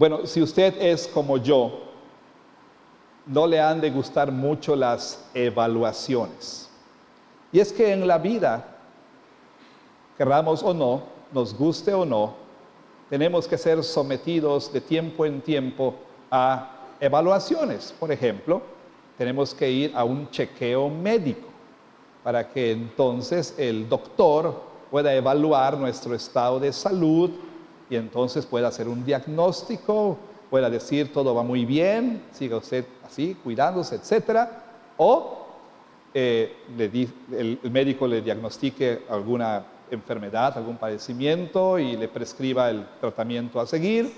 Bueno, si usted es como yo, no le han de gustar mucho las evaluaciones. Y es que en la vida, querramos o no, nos guste o no, tenemos que ser sometidos de tiempo en tiempo a evaluaciones. Por ejemplo, tenemos que ir a un chequeo médico para que entonces el doctor pueda evaluar nuestro estado de salud y entonces pueda hacer un diagnóstico, pueda decir todo va muy bien, siga usted así, cuidándose, etcétera, o el médico le diagnostique alguna enfermedad, algún padecimiento y le prescriba el tratamiento a seguir.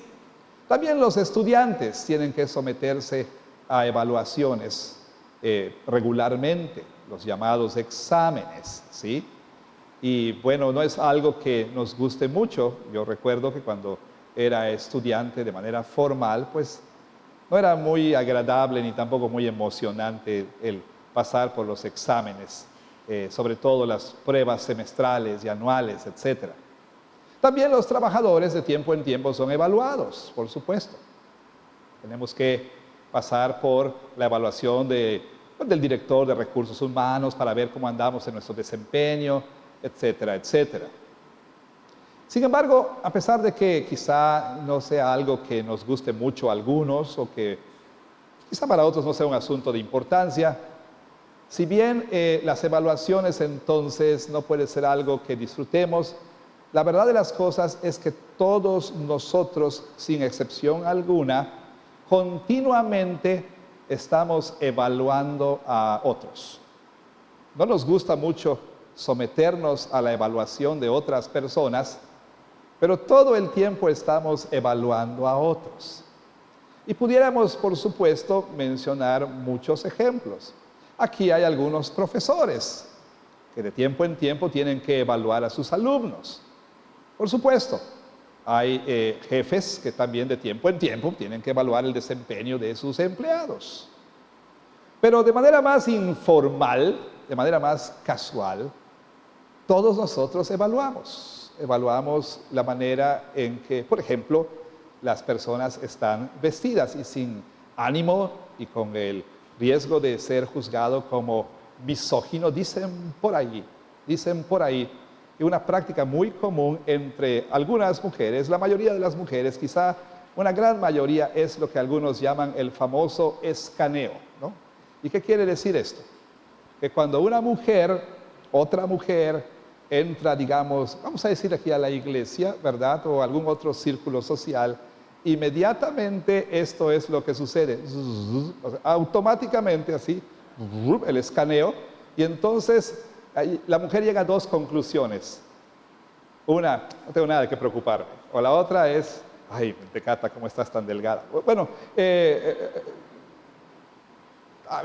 También los estudiantes tienen que someterse a evaluaciones regularmente, los llamados exámenes, ¿sí? Y bueno, no es algo que nos guste mucho. Yo recuerdo que cuando era estudiante de manera formal, pues no era muy agradable ni tampoco muy emocionante el pasar por los exámenes, sobre todo las pruebas semestrales y anuales, etc. También los trabajadores de tiempo en tiempo son evaluados, por supuesto. Tenemos que pasar por la evaluación del director de recursos humanos para ver cómo andamos en nuestro desempeño, etcétera, etcétera. Sin embargo, a pesar de que quizá no sea algo que nos guste mucho a algunos o que quizá para otros no sea un asunto de importancia, si bien las evaluaciones entonces no puede ser algo que disfrutemos, la verdad de las cosas es que todos nosotros, sin excepción alguna, continuamente estamos evaluando a otros. No nos gusta mucho someternos a la evaluación de otras personas, pero todo el tiempo estamos evaluando a otros. Y pudiéramos, por supuesto, mencionar muchos ejemplos. Aquí hay algunos profesores que de tiempo en tiempo tienen que evaluar a sus alumnos. Por supuesto, hay jefes que también de tiempo en tiempo tienen que evaluar el desempeño de sus empleados. Pero de manera más informal, de manera más casual, todos nosotros evaluamos la manera en que, por ejemplo, las personas están vestidas y sin ánimo y con el riesgo de ser juzgado como misógino, dicen por ahí, y una práctica muy común entre algunas mujeres, la mayoría de las mujeres, quizá una gran mayoría, es lo que algunos llaman el famoso escaneo, ¿no? ¿Y qué quiere decir esto? Que cuando una mujer, otra mujer, entra, digamos, vamos a decir aquí a la iglesia, ¿verdad? O algún otro círculo social, inmediatamente esto es lo que sucede. O sea, automáticamente así, el escaneo, y entonces la mujer llega a dos conclusiones. Una, no tengo nada de qué preocuparme. O la otra es, ay, Mentecata, ¿cómo estás tan delgada? Bueno,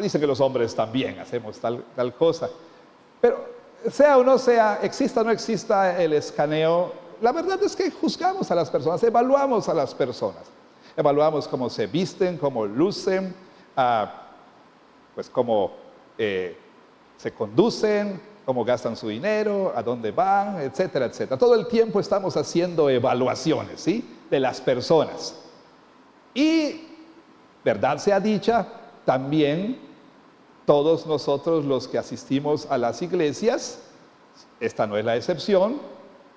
dicen que los hombres también hacemos tal cosa. Pero sea o no sea, exista o no exista el escaneo, la verdad es que juzgamos a las personas, evaluamos a las personas. Evaluamos cómo se visten, cómo lucen, pues cómo se conducen, cómo gastan su dinero, a dónde van, etcétera, etcétera. Todo el tiempo estamos haciendo evaluaciones, ¿sí?, de las personas. Y, verdad sea dicha, también todos nosotros los que asistimos a las iglesias, esta no es la excepción,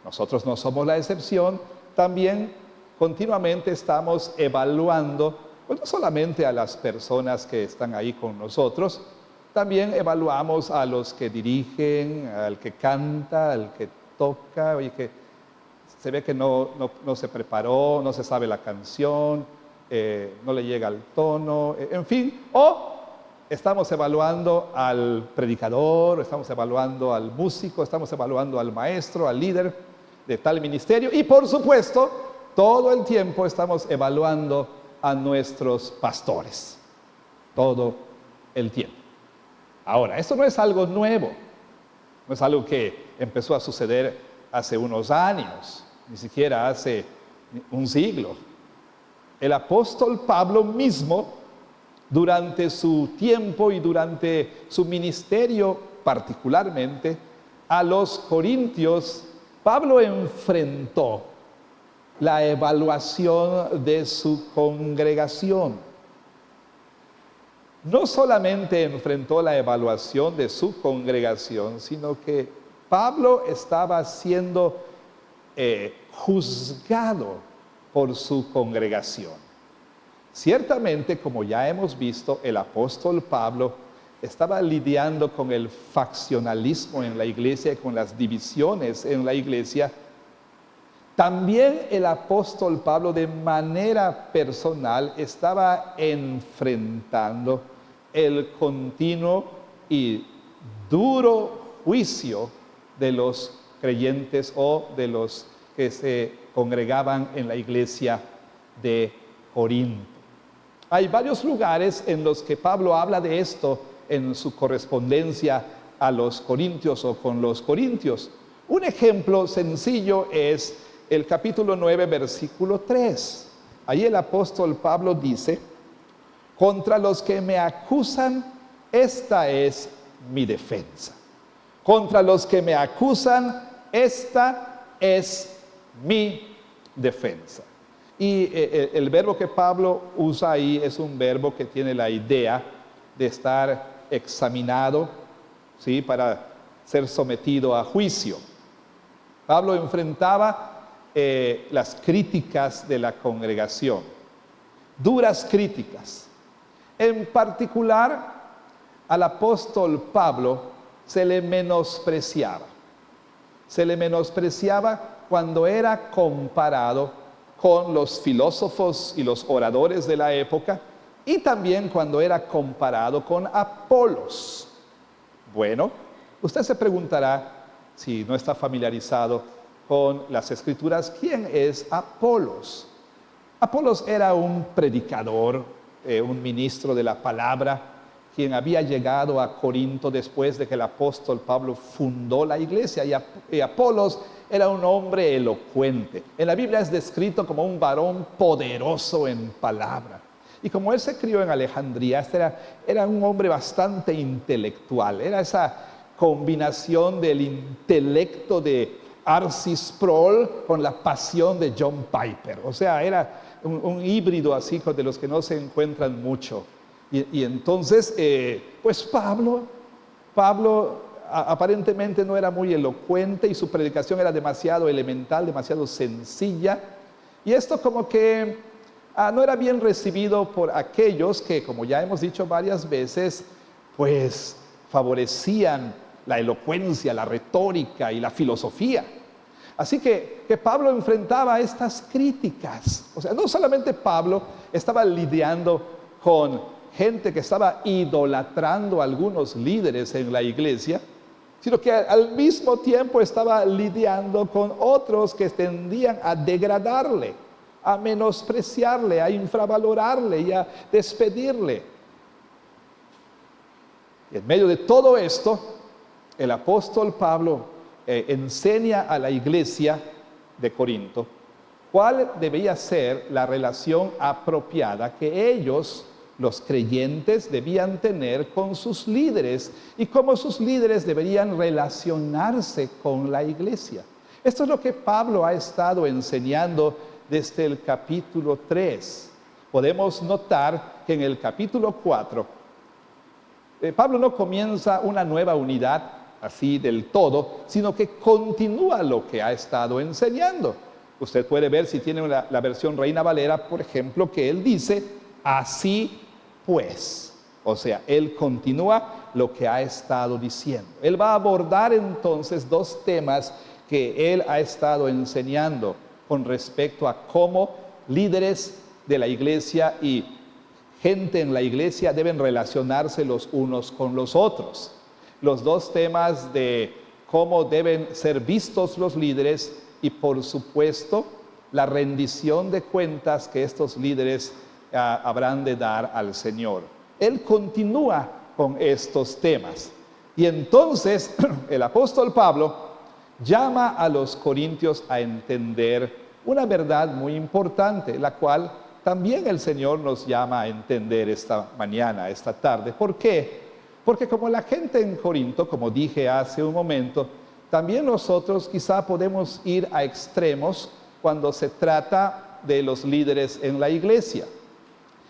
nosotros no somos la excepción, también continuamente estamos evaluando, pues no solamente a las personas que están ahí con nosotros, también evaluamos a los que dirigen, al que canta, al que toca, y que se ve que no se preparó, no se sabe la canción, no le llega al tono, en fin, o estamos evaluando al predicador, estamos evaluando al músico, estamos evaluando al maestro, al líder de tal ministerio, y por supuesto, todo el tiempo estamos evaluando a nuestros pastores, todo el tiempo. Ahora, esto no es algo nuevo, no es algo que empezó a suceder hace unos años, ni siquiera hace un siglo. El apóstol Pablo mismo, durante su tiempo y durante su ministerio particularmente, a los corintios, Pablo enfrentó la evaluación de su congregación. No solamente enfrentó la evaluación de su congregación, sino que Pablo estaba siendo juzgado por su congregación. Ciertamente, como ya hemos visto, el apóstol Pablo estaba lidiando con el faccionalismo en la iglesia, con las divisiones en la iglesia. También el apóstol Pablo de manera personal estaba enfrentando el continuo y duro juicio de los creyentes o de los que se congregaban en la iglesia de Corinto. Hay varios lugares en los que Pablo habla de esto en su correspondencia a los corintios o con los corintios. Un ejemplo sencillo es el capítulo 9, versículo 3. Ahí el apóstol Pablo dice: contra los que me acusan, esta es mi defensa. Contra los que me acusan, esta es mi defensa. Y el verbo que Pablo usa ahí es un verbo que tiene la idea de estar examinado, ¿sí?, para ser sometido a juicio. Pablo enfrentaba las críticas de la congregación, duras críticas. En particular, al apóstol Pablo se le menospreciaba. Se le menospreciaba cuando era comparado con los filósofos y los oradores de la época, y también cuando era comparado con Apolos. Bueno, usted se preguntará, si no está familiarizado con las Escrituras, ¿quién es Apolos? Apolos era un predicador, un ministro de la palabra, quien había llegado a Corinto después de que el apóstol Pablo fundó la iglesia. Y Apolos era un hombre elocuente. En la Biblia es descrito como un varón poderoso en palabra. Y como él se crió en Alejandría, era un hombre bastante intelectual. Era esa combinación del intelecto de R.C. Sproul con la pasión de John Piper. O sea, era un híbrido así de los que no se encuentran mucho. Y entonces, pues Pablo aparentemente no era muy elocuente y su predicación era demasiado elemental, demasiado sencilla. Y esto como que no era bien recibido por aquellos que, como ya hemos dicho varias veces, pues favorecían la elocuencia, la retórica y la filosofía. Así que Pablo enfrentaba estas críticas. O sea, no solamente Pablo estaba lidiando con gente que estaba idolatrando a algunos líderes en la iglesia, sino que al mismo tiempo estaba lidiando con otros que tendían a degradarle, a menospreciarle, a infravalorarle y a despedirle. Y en medio de todo esto, el apóstol Pablo enseña a la iglesia de Corinto cuál debía ser la relación apropiada que ellos, los creyentes, debían tener con sus líderes y cómo sus líderes deberían relacionarse con la iglesia. Esto es lo que Pablo ha estado enseñando desde el capítulo 3. Podemos notar que en el capítulo 4, Pablo no comienza una nueva unidad así del todo, sino que continúa lo que ha estado enseñando. Usted puede ver, si tiene la versión Reina Valera, por ejemplo, que él dice: así pues. O sea, él continúa lo que ha estado diciendo. Él va a abordar entonces dos temas que él ha estado enseñando con respecto a cómo líderes de la iglesia y gente en la iglesia deben relacionarse los unos con los otros. Los dos temas de cómo deben ser vistos los líderes y, por supuesto, la rendición de cuentas que estos líderes habrán de dar al Señor. Él continúa con estos temas. Y entonces el apóstol Pablo llama a los corintios a entender una verdad muy importante, la cual también el Señor nos llama a entender esta mañana, esta tarde. ¿Por qué? Porque como la gente en Corinto, como dije hace un momento, también nosotros quizá podemos ir a extremos cuando se trata de los líderes en la iglesia.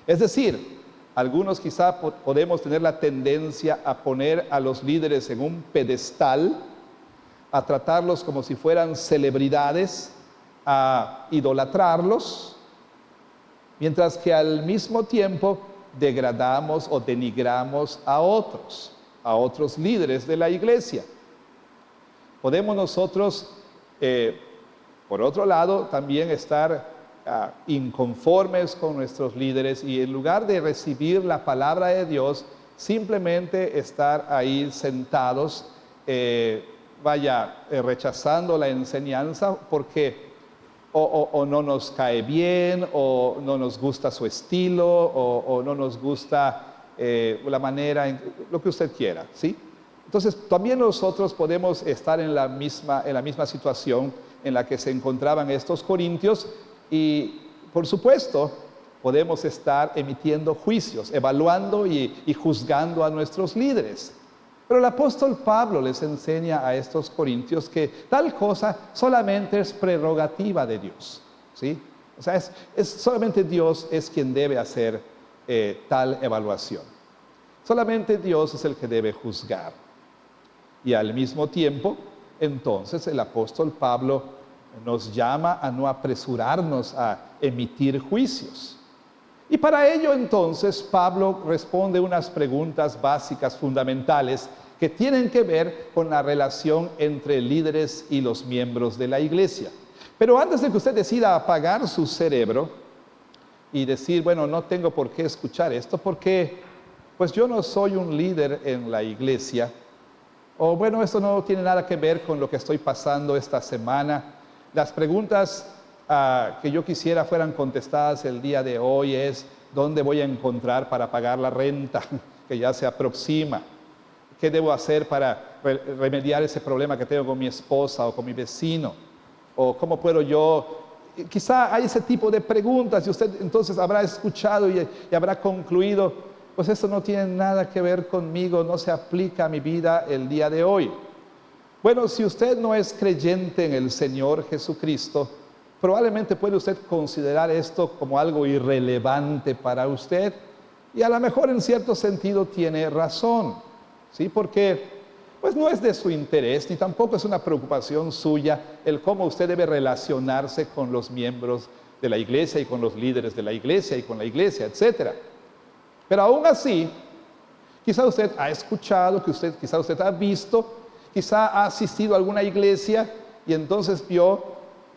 Es decir, algunos quizá podemos tener la tendencia a poner a los líderes en un pedestal, a tratarlos como si fueran celebridades, a idolatrarlos, mientras que al mismo tiempo degradamos o denigramos a otros líderes de la iglesia. Podemos nosotros, por otro lado, también estar inconformes con nuestros líderes y en lugar de recibir la palabra de Dios, simplemente estar ahí sentados, rechazando la enseñanza porque o no nos cae bien, o no nos gusta su estilo, o no nos gusta la manera, lo que usted quiera, ¿sí? Entonces, también nosotros podemos estar en la misma situación en la que se encontraban estos corintios y, por supuesto, podemos estar emitiendo juicios, evaluando y juzgando a nuestros líderes. Pero el apóstol Pablo les enseña a estos corintios que tal cosa solamente es prerrogativa de Dios, ¿sí? O sea, solamente Dios es quien debe hacer tal evaluación. Solamente Dios es el que debe juzgar. Y al mismo tiempo, entonces, el apóstol Pablo nos llama a no apresurarnos a emitir juicios. Y para ello, entonces, Pablo responde unas preguntas básicas, fundamentales, que tienen que ver con la relación entre líderes y los miembros de la iglesia. Pero antes de que usted decida apagar su cerebro y decir, bueno, no tengo por qué escuchar esto, porque pues yo no soy un líder en la iglesia, o bueno, esto no tiene nada que ver con lo que estoy pasando esta semana. Las preguntas que yo quisiera fueran contestadas el día de hoy es, ¿dónde voy a encontrar para pagar la renta que ya se aproxima? ¿Qué debo hacer para remediar ese problema que tengo con mi esposa o con mi vecino? ¿O cómo puedo yo? Quizá hay ese tipo de preguntas y usted entonces habrá escuchado y habrá concluido, pues esto no tiene nada que ver conmigo, no se aplica a mi vida el día de hoy. Bueno, si usted no es creyente en el Señor Jesucristo, probablemente puede usted considerar esto como algo irrelevante para usted y a lo mejor en cierto sentido tiene razón, ¿sí? Porque pues no es de su interés ni tampoco es una preocupación suya el cómo usted debe relacionarse con los miembros de la iglesia y con los líderes de la iglesia y con la iglesia, etc. Pero aún así, quizá usted ha escuchado, quizá usted ha visto, quizá ha asistido a alguna iglesia y entonces vio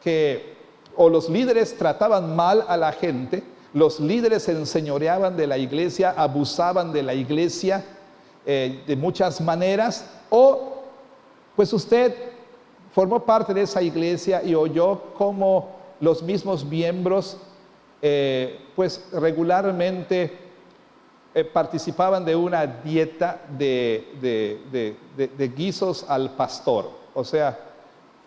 que o los líderes trataban mal a la gente, los líderes se enseñoreaban de la iglesia, abusaban de la iglesia de muchas maneras, o pues usted formó parte de esa iglesia y oyó cómo los mismos miembros pues regularmente participaban de una dieta de guisos al pastor. O sea,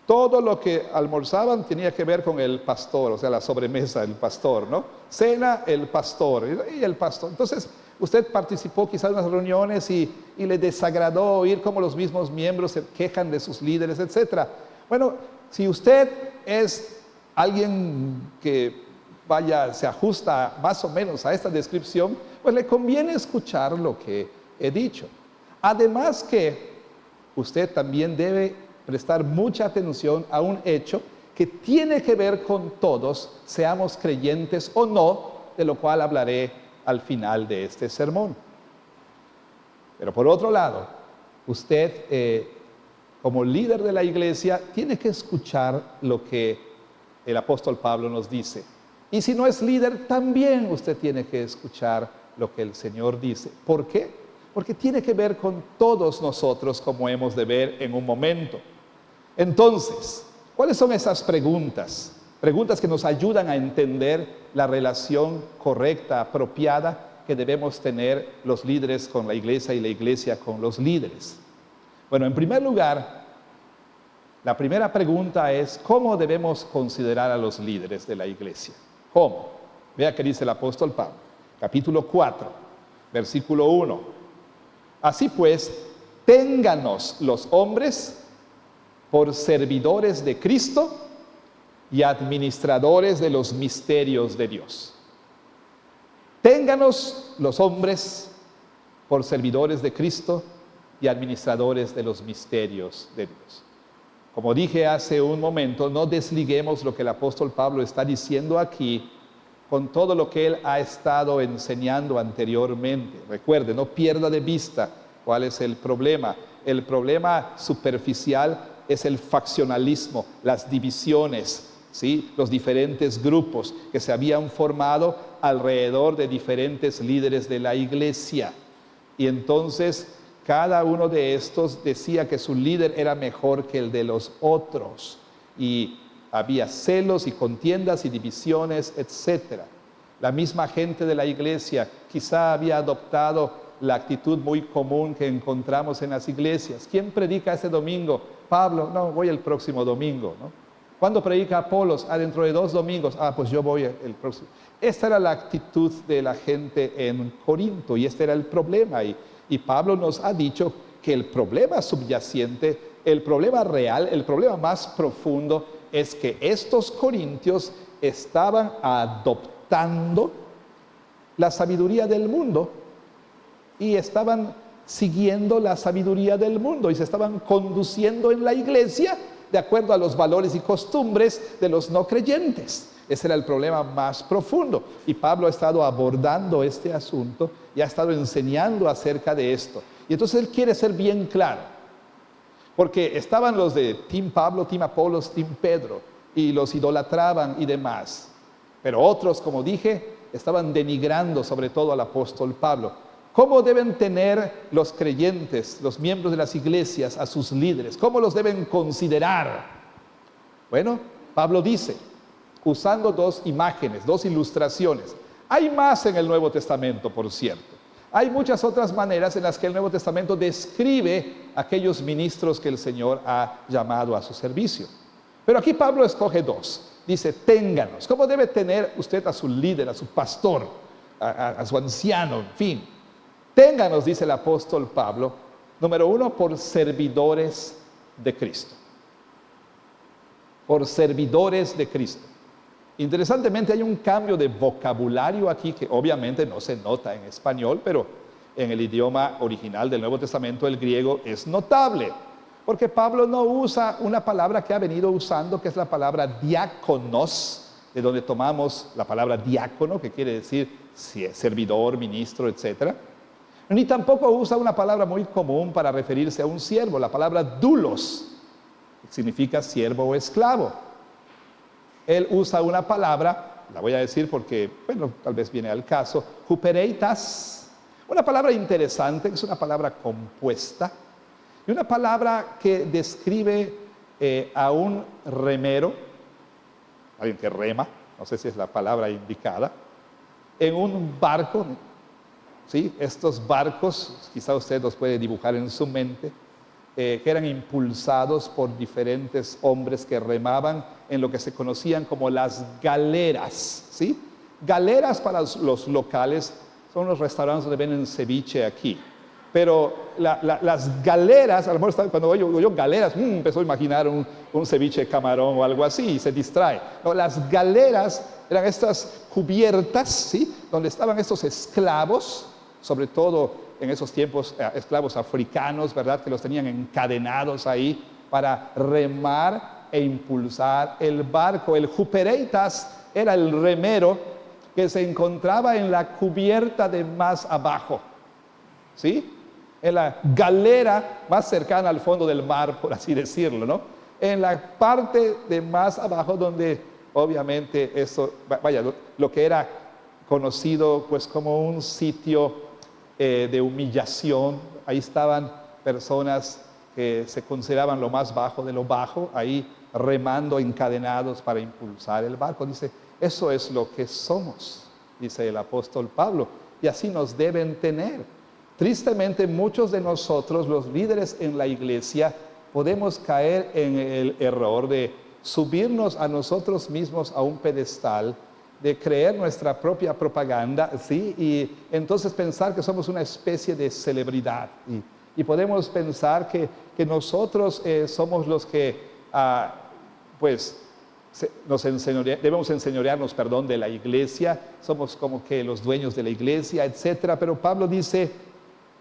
todo lo que almorzaban tenía que ver con el pastor, o sea, la sobremesa del pastor, ¿no? Cena, el pastor, y el pastor. Entonces, usted participó quizás en las reuniones y le desagradó oír cómo los mismos miembros se quejan de sus líderes, etc. Bueno, si usted es alguien que se ajusta más o menos a esta descripción, pues le conviene escuchar lo que he dicho. Además que usted también debe prestar mucha atención a un hecho que tiene que ver con todos, seamos creyentes o no, de lo cual hablaré al final de este sermón. Pero por otro lado, usted como líder de la iglesia tiene que escuchar lo que el apóstol Pablo nos dice. Y si no es líder, también usted tiene que escuchar lo que el Señor dice. ¿Por qué? Porque tiene que ver con todos nosotros, como hemos de ver en un momento. Entonces, ¿cuáles son esas preguntas? Preguntas que nos ayudan a entender la relación correcta, apropiada que debemos tener los líderes con la iglesia y la iglesia con los líderes. Bueno, en primer lugar, la primera pregunta es, ¿cómo debemos considerar a los líderes de la iglesia? ¿Cómo? Vea que dice el apóstol Pablo, capítulo 4, versículo 1. Así pues, ténganos los hombres por servidores de Cristo y administradores de los misterios de Dios. Ténganos los hombres por servidores de Cristo y administradores de los misterios de Dios. Como dije hace un momento, no desliguemos lo que el apóstol Pablo está diciendo aquí con todo lo que él ha estado enseñando anteriormente. Recuerde, no pierda de vista cuál es el problema. El problema superficial es el faccionalismo, las divisiones, ¿sí? Los diferentes grupos que se habían formado alrededor de diferentes líderes de la iglesia. Y entonces cada uno de estos decía que su líder era mejor que el de los otros. Y había celos y contiendas y divisiones, etc. La misma gente de la iglesia quizá había adoptado la actitud muy común que encontramos en las iglesias. ¿Quién predica ese domingo? Pablo, no, voy el próximo domingo, ¿no? ¿Cuándo predica Apolos? Dentro de 2 domingos. Pues yo voy el próximo. Esta era la actitud de la gente en Corinto y este era el problema. Y Pablo nos ha dicho que el problema subyacente, el problema real, el problema más profundo es que estos corintios estaban adoptando la sabiduría del mundo y estaban siguiendo la sabiduría del mundo y se estaban conduciendo en la iglesia de acuerdo a los valores y costumbres de los no creyentes. Ese era el problema más profundo. Y Pablo ha estado abordando este asunto y ha estado enseñando acerca de esto. Y entonces él quiere ser bien claro. Porque estaban los de Team Pablo, Team Apolos, Team Pedro. Y los idolatraban y demás. Pero otros, como dije, estaban denigrando sobre todo al apóstol Pablo. ¿Cómo deben tener los creyentes, los miembros de las iglesias, a sus líderes? ¿Cómo los deben considerar? Bueno, Pablo dice, usando 2 imágenes, 2 ilustraciones. Hay más en el Nuevo Testamento, por cierto. Hay muchas otras maneras en las que el Nuevo Testamento describe aquellos ministros que el Señor ha llamado a su servicio. Pero aquí Pablo escoge 2. Dice, ténganos. ¿Cómo debe tener usted a su líder, a su pastor, a su anciano, en fin? Ténganos, dice el apóstol Pablo, número 1, por servidores de Cristo. Por servidores de Cristo. Interesantemente hay un cambio de vocabulario aquí que obviamente no se nota en español, pero en el idioma original del Nuevo Testamento, el griego, es notable. Porque Pablo no usa una palabra que ha venido usando, que es la palabra diáconos, de donde tomamos la palabra diácono, que quiere decir servidor, ministro, etc. Ni tampoco usa una palabra muy común para referirse a un siervo, la palabra doulos, que significa siervo o esclavo. Él usa una palabra, la voy a decir porque, bueno, tal vez viene al caso, hupereitas, una palabra interesante, que es una palabra compuesta, y una palabra que describe a un remero, alguien que rema, no sé si es la palabra indicada, en un barco, ¿sí? Estos barcos, quizá usted los puede dibujar en su mente, que eran impulsados por diferentes hombres que remaban en lo que se conocían como las galeras, ¿sí? Galeras para los locales son los restaurantes donde venden ceviche aquí. Pero las galeras, a lo mejor cuando oigo galeras, empezó a imaginar un ceviche de camarón o algo así y se distrae. No, las galeras eran estas cubiertas, ¿sí? Donde estaban estos esclavos, sobre todo en esos tiempos esclavos africanos, ¿verdad? Que los tenían encadenados ahí para remar e impulsar el barco. El hupereitas era el remero que se encontraba en la cubierta de más abajo, ¿sí? En la galera más cercana al fondo del mar, por así decirlo, ¿no? En la parte de más abajo donde obviamente eso, vaya, lo que era conocido pues como un sitio de humillación. Ahí estaban personas que se consideraban lo más bajo de lo bajo, ahí remando encadenados para impulsar el barco. Dice, eso es lo que somos, dice el apóstol Pablo, y así nos deben tener. Tristemente, muchos de nosotros, los líderes en la iglesia, podemos caer en el error de subirnos a nosotros mismos a un pedestal, de creer nuestra propia propaganda, ¿sí? Y entonces pensar que somos una especie de celebridad. Y podemos pensar que nosotros somos los que, pues, debemos enseñorearnos, de la iglesia, somos como que los dueños de la iglesia, etcétera. Pero Pablo dice,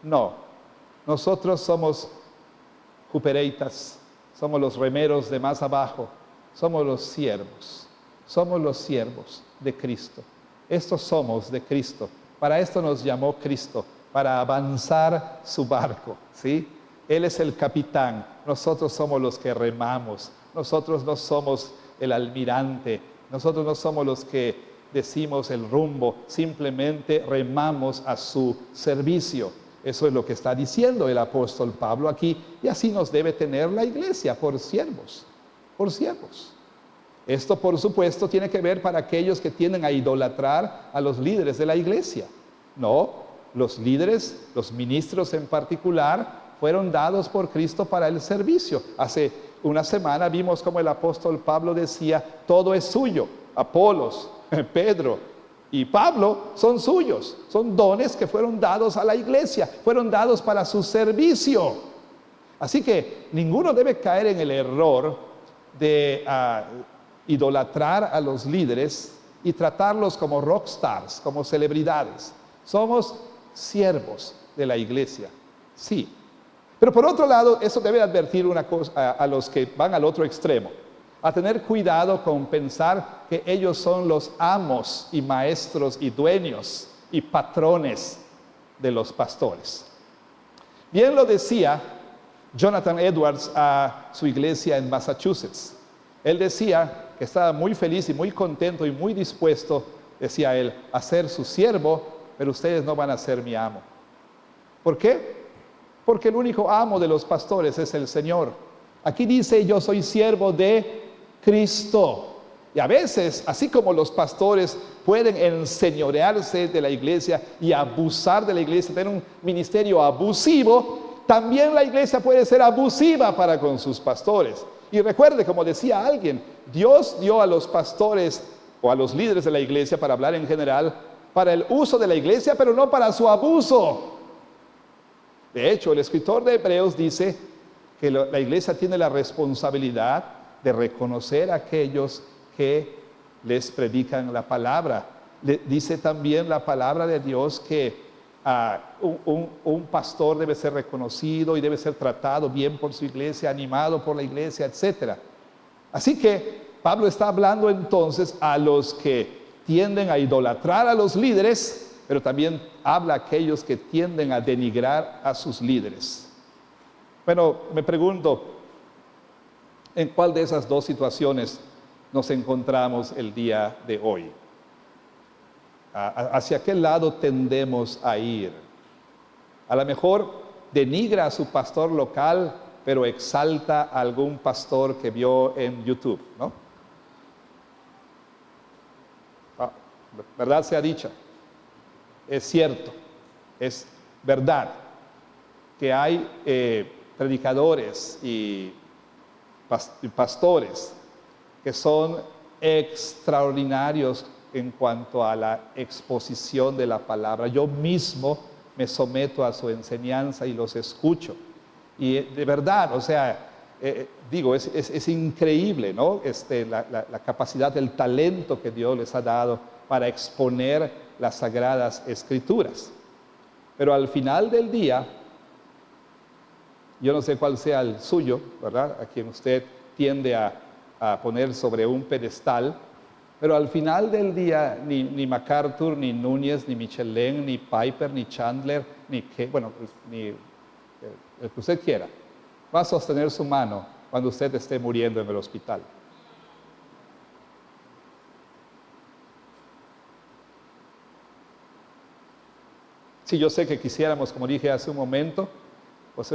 no, nosotros somos jupereitas, somos los remeros de más abajo, somos los siervos de Cristo. Estos somos de Cristo. Para esto nos llamó Cristo, para avanzar su barco, ¿sí? Él es el capitán, nosotros somos los que remamos, nosotros no somos el almirante, nosotros no somos los que decimos el rumbo, simplemente remamos a su servicio. Eso es lo que está diciendo el apóstol Pablo aquí, y así nos debe tener la iglesia, por siervos. Esto, por supuesto, tiene que ver para aquellos que tienden a idolatrar a los líderes de la iglesia. No, los líderes, los ministros en particular, fueron dados por Cristo para el servicio. Hace una semana vimos como el apóstol Pablo decía, todo es suyo. Apolos, Pedro y Pablo son suyos. Son dones que fueron dados a la iglesia, fueron dados para su servicio. Así que ninguno debe caer en el error de idolatrar a los líderes y tratarlos como rockstars, como celebridades. Somos siervos de la iglesia, sí. Pero por otro lado, eso debe advertir una cosa a los que van al otro extremo, a tener cuidado con pensar que ellos son los amos y maestros y dueños y patrones de los pastores. Bien lo decía Jonathan Edwards a su iglesia en Massachusetts. Él decía que estaba muy feliz y muy contento y muy dispuesto, decía él, a ser su siervo, pero ustedes no van a ser mi amo. ¿Por qué? Porque el único amo de los pastores es el Señor. Aquí dice, yo soy siervo de Cristo. Y a veces, así como los pastores pueden enseñorearse de la iglesia y abusar de la iglesia, tener un ministerio abusivo, también la iglesia puede ser abusiva para con sus pastores. Y recuerde, como decía alguien, Dios dio a los pastores o a los líderes de la iglesia, para hablar en general, para el uso de la iglesia, pero no para su abuso. De hecho, el escritor de Hebreos dice que la iglesia tiene la responsabilidad de reconocer a aquellos que les predican la palabra. Dice también la palabra de Dios que un pastor debe ser reconocido y debe ser tratado bien por su iglesia, animado por la iglesia, etc. Así que Pablo está hablando entonces a los que tienden a idolatrar a los líderes, pero también habla a aquellos que tienden a denigrar a sus líderes. Bueno, me pregunto, ¿en cuál de esas dos situaciones nos encontramos el día de hoy? ¿Hacia qué lado tendemos a ir? A lo mejor denigra a su pastor local, pero exalta a algún pastor que vio en YouTube, ¿no? Verdad sea dicha. Es cierto, es verdad que hay predicadores y pastores que son extraordinarios en cuanto a la exposición de la palabra. Yo mismo me someto a su enseñanza y los escucho. Y de verdad, o sea, es increíble, ¿no? La capacidad, el talento que Dios les ha dado para exponer las sagradas escrituras. Pero al final del día, yo no sé cuál sea el suyo, ¿verdad? A quien usted tiende a poner sobre un pedestal, pero al final del día ni MacArthur, ni Núñez, ni Michelin, ni Piper, ni Chandler, ni el que usted quiera, va a sostener su mano cuando usted esté muriendo en el hospital. Sí, yo sé que quisiéramos, como dije hace un momento, pues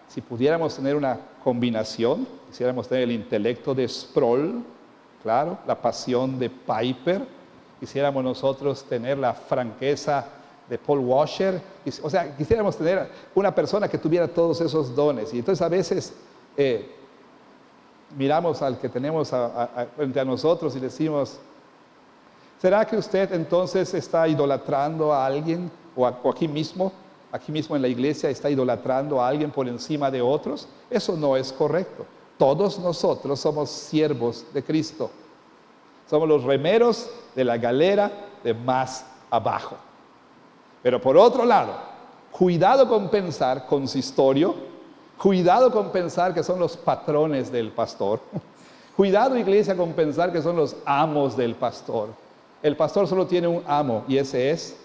si pudiéramos tener una combinación, quisiéramos tener el intelecto de Sproul, claro, la pasión de Piper, quisiéramos nosotros tener la franqueza de Paul Washer, o sea, quisiéramos tener una persona que tuviera todos esos dones. Y entonces a veces miramos al que tenemos frente a nosotros y decimos, ¿será que usted entonces está idolatrando a alguien? O aquí mismo en la iglesia está idolatrando a alguien por encima de otros. Eso no es correcto. Todos nosotros somos siervos de Cristo. Somos los remeros de la galera de más abajo. Pero por otro lado, cuidado con pensar consistorio, cuidado con pensar que son los patrones del pastor. Cuidado, iglesia, con pensar que son los amos del pastor. El pastor solo tiene un amo y ese es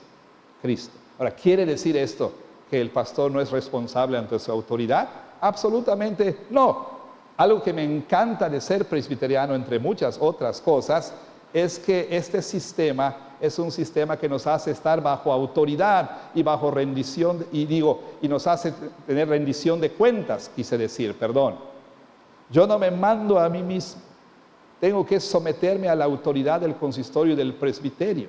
Cristo. Ahora, ¿quiere decir esto que el pastor no es responsable ante su autoridad? Absolutamente no. Algo que me encanta de ser presbiteriano, entre muchas otras cosas, es que este sistema es un sistema que nos hace estar bajo autoridad y bajo rendición, y nos hace tener rendición de cuentas, quise decir, perdón. Yo no me mando a mí mismo, tengo que someterme a la autoridad del consistorio y del presbiterio.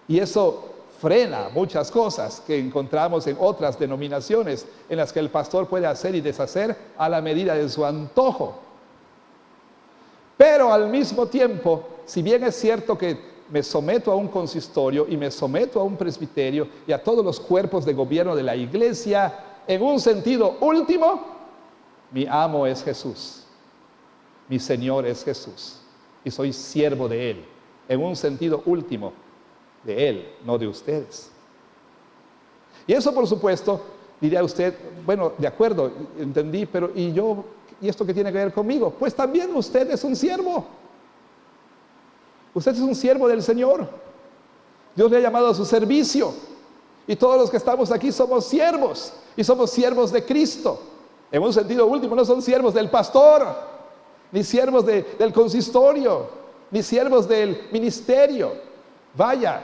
Y eso frena muchas cosas que encontramos en otras denominaciones, en las que el pastor puede hacer y deshacer a la medida de su antojo. Pero al mismo tiempo, si bien es cierto que me someto a un consistorio y me someto a un presbiterio y a todos los cuerpos de gobierno de la iglesia, en un sentido último, mi amo es Jesús, mi Señor es Jesús, y soy siervo de Él, en un sentido último, de Él, no de ustedes. Y eso, por supuesto, diría usted, bueno, de acuerdo, entendí, pero ¿y yo? ¿Y esto qué tiene que ver conmigo? Pues también usted es un siervo. Usted es un siervo del Señor. Dios le ha llamado a su servicio. Y todos los que estamos aquí somos siervos. Y somos siervos de Cristo. En un sentido último, no son siervos del pastor, ni siervos del consistorio, ni siervos del ministerio. Vaya,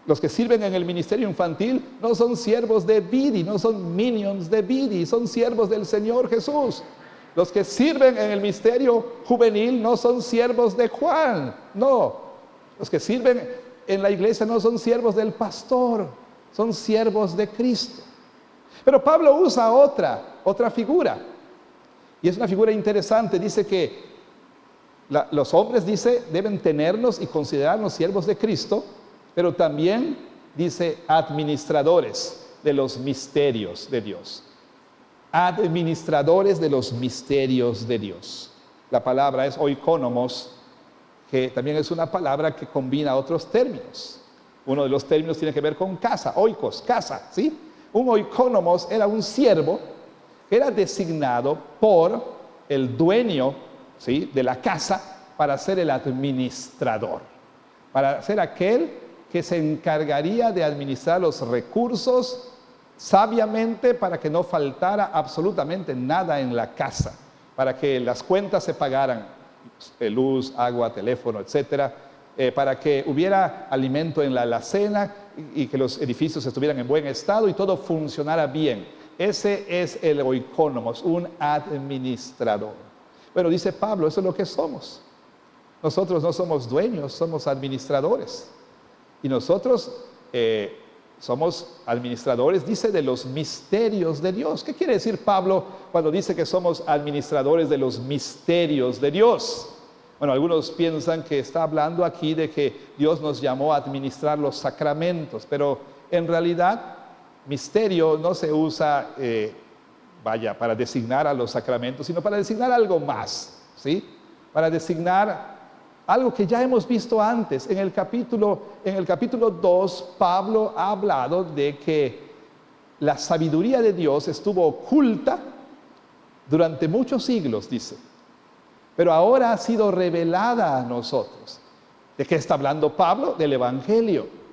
los que sirven en el ministerio infantil no son siervos de Bidi, no son minions de Bidi, son siervos del Señor Jesús. Los que sirven en el ministerio juvenil no son siervos de Juan, no. Los que sirven en la iglesia no son siervos del pastor, son siervos de Cristo. Pero Pablo usa otra figura, y es una figura interesante. Dice que los hombres, deben tenernos y considerarnos siervos de Cristo, pero también dice administradores de los misterios de Dios. Administradores de los misterios de Dios. La palabra es oikonomos, que también es una palabra que combina otros términos. Uno de los términos tiene que ver con casa, oikos, casa, ¿sí? Un oikonomos era un siervo que era designado por el dueño, ¿sí?, de la casa para ser el administrador, para ser aquel que se encargaría de administrar los recursos sabiamente para que no faltara absolutamente nada en la casa, para que las cuentas se pagaran, luz, agua, teléfono, etcétera, para que hubiera alimento en la alacena y que los edificios estuvieran en buen estado y todo funcionara bien. Ese es el oikonomos, un administrador. Bueno, dice Pablo, eso es lo que somos. Nosotros no somos dueños, somos administradores. Y nosotros somos administradores, dice, de los misterios de Dios. ¿Qué quiere decir Pablo cuando dice que somos administradores de los misterios de Dios? Bueno, algunos piensan que está hablando aquí de que Dios nos llamó a administrar los sacramentos, pero en realidad misterio no se usa, para designar a los sacramentos, sino para designar algo más, ¿sí? Para designar algo que ya hemos visto antes. En el capítulo 2, Pablo ha hablado de que la sabiduría de Dios estuvo oculta durante muchos siglos, dice, pero ahora ha sido revelada a nosotros. ¿De qué está hablando Pablo? Del Evangelio.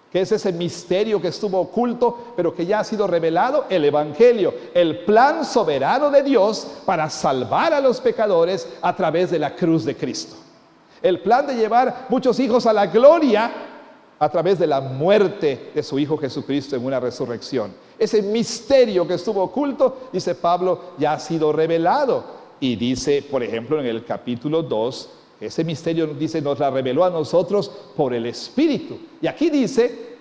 ¿Qué es ese misterio que estuvo oculto, pero que ya ha sido revelado? El Evangelio, el plan soberano de Dios para salvar a los pecadores a través de la cruz de Cristo. El plan de llevar muchos hijos a la gloria a través de la muerte de su Hijo Jesucristo en una resurrección. Ese misterio que estuvo oculto, dice Pablo, ya ha sido revelado. Y dice, por ejemplo, en el capítulo 2, ese misterio, dice, nos la reveló a nosotros por el Espíritu. Y aquí dice,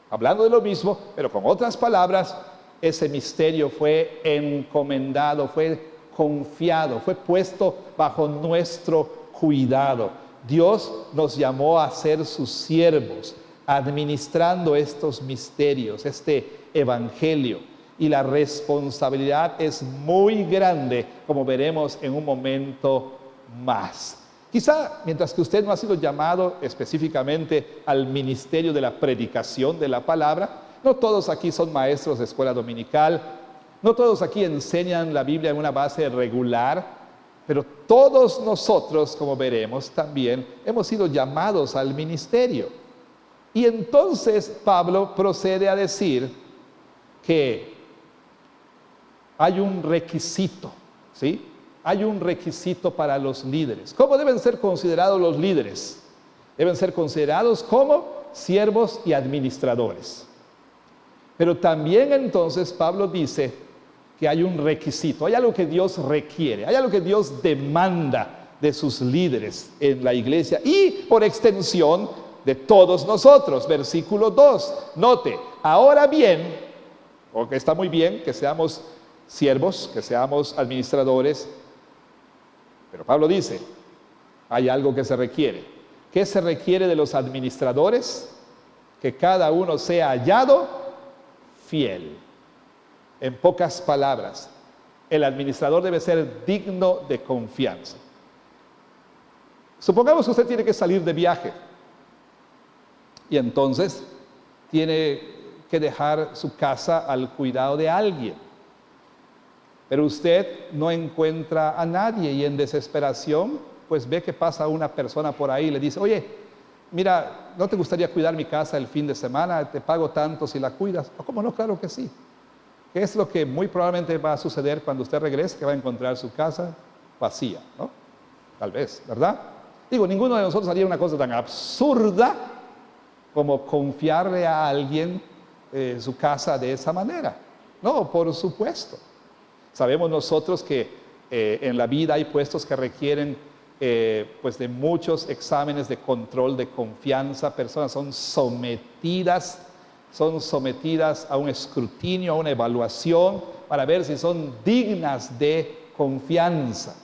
hablando de lo mismo, pero con otras palabras, ese misterio fue encomendado, fue confiado, fue puesto bajo nuestro cuidado. Dios nos llamó a ser sus siervos, administrando estos misterios, este evangelio. Y la responsabilidad es muy grande, como veremos en un momento más. Quizá, mientras que usted no ha sido llamado específicamente al ministerio de la predicación de la palabra, no todos aquí son maestros de escuela dominical, no todos aquí enseñan la Biblia en una base regular, pero todos nosotros, como veremos también, hemos sido llamados al ministerio. Y entonces Pablo procede a decir que hay un requisito, ¿sí? Hay un requisito para los líderes. ¿Cómo deben ser considerados los líderes? Deben ser considerados como siervos y administradores. Pero también entonces Pablo dice que hay un requisito, hay algo que Dios requiere, hay algo que Dios demanda de sus líderes en la iglesia y por extensión de todos nosotros. Versículo 2, note, ahora bien, porque está muy bien que seamos siervos, que seamos administradores, pero Pablo dice, hay algo que se requiere. ¿Qué se requiere de los administradores? Que cada uno sea hallado fiel. En pocas palabras, el administrador debe ser digno de confianza. Supongamos que usted tiene que salir de viaje y entonces tiene que dejar su casa al cuidado de alguien. Pero usted no encuentra a nadie y en desesperación, pues ve que pasa una persona por ahí y le dice, oye, mira, ¿no te gustaría cuidar mi casa el fin de semana? Te pago tanto si la cuidas. ¿Cómo no? Claro que sí. ¿Qué es lo que muy probablemente va a suceder cuando usted regrese? Que va a encontrar su casa vacía, ¿no? Tal vez, ¿verdad? Digo, ninguno de nosotros haría una cosa tan absurda como confiarle a alguien su casa de esa manera. No, por supuesto. Sabemos nosotros que en la vida hay puestos que requieren pues de muchos exámenes de control, de confianza. Personas son sometidas a un escrutinio, a una evaluación para ver si son dignas de confianza.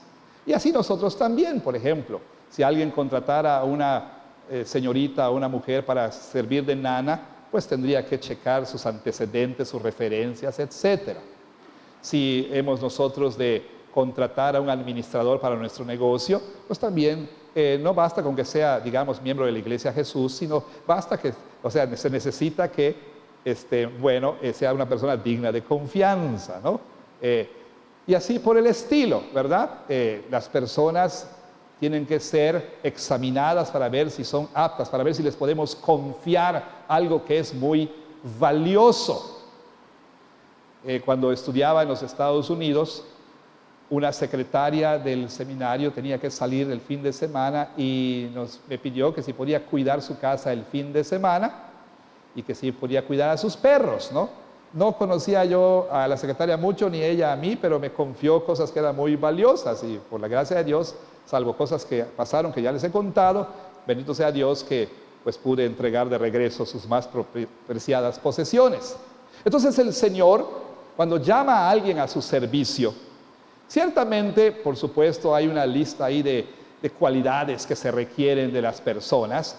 Y así nosotros también, por ejemplo, si alguien contratara a una señorita, a una mujer para servir de nana, pues tendría que checar sus antecedentes, sus referencias, etcétera. Si hemos nosotros de contratar a un administrador para nuestro negocio, pues también no basta con que sea, digamos, miembro de la Iglesia Jesús, sino basta que, o sea, se necesita que, sea una persona digna de confianza, ¿no? Y así por el estilo, ¿verdad? Las personas tienen que ser examinadas para ver si son aptas, para ver si les podemos confiar algo que es muy valioso. Cuando estudiaba en los Estados Unidos, una secretaria del seminario tenía que salir el fin de semana y me pidió que si podía cuidar su casa el fin de semana y que si podía cuidar a sus perros, ¿no? No conocía yo a la secretaria mucho, ni ella a mí, pero me confió cosas que eran muy valiosas y por la gracia de Dios, salvo cosas que pasaron que ya les he contado, bendito sea Dios que pues pude entregar de regreso sus más preciadas posesiones. Entonces el Señor, cuando llama a alguien a su servicio, ciertamente, por supuesto, hay una lista ahí de cualidades que se requieren de las personas.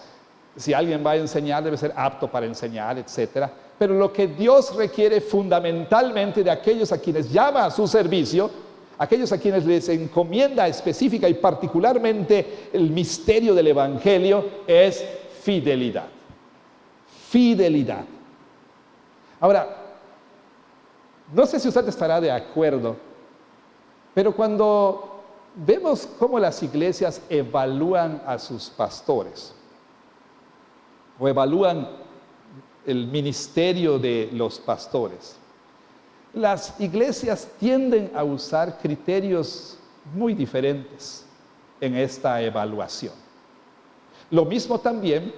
Si alguien va a enseñar, debe ser apto para enseñar, etcétera. Pero lo que Dios requiere fundamentalmente de aquellos a quienes llama a su servicio, aquellos a quienes les encomienda específica y particularmente el misterio del Evangelio, es fidelidad. Fidelidad. Ahora, no sé si usted estará de acuerdo, pero cuando vemos cómo las iglesias evalúan a sus pastores o evalúan el ministerio de los pastores, las iglesias tienden a usar criterios muy diferentes en esta evaluación. Lo mismo también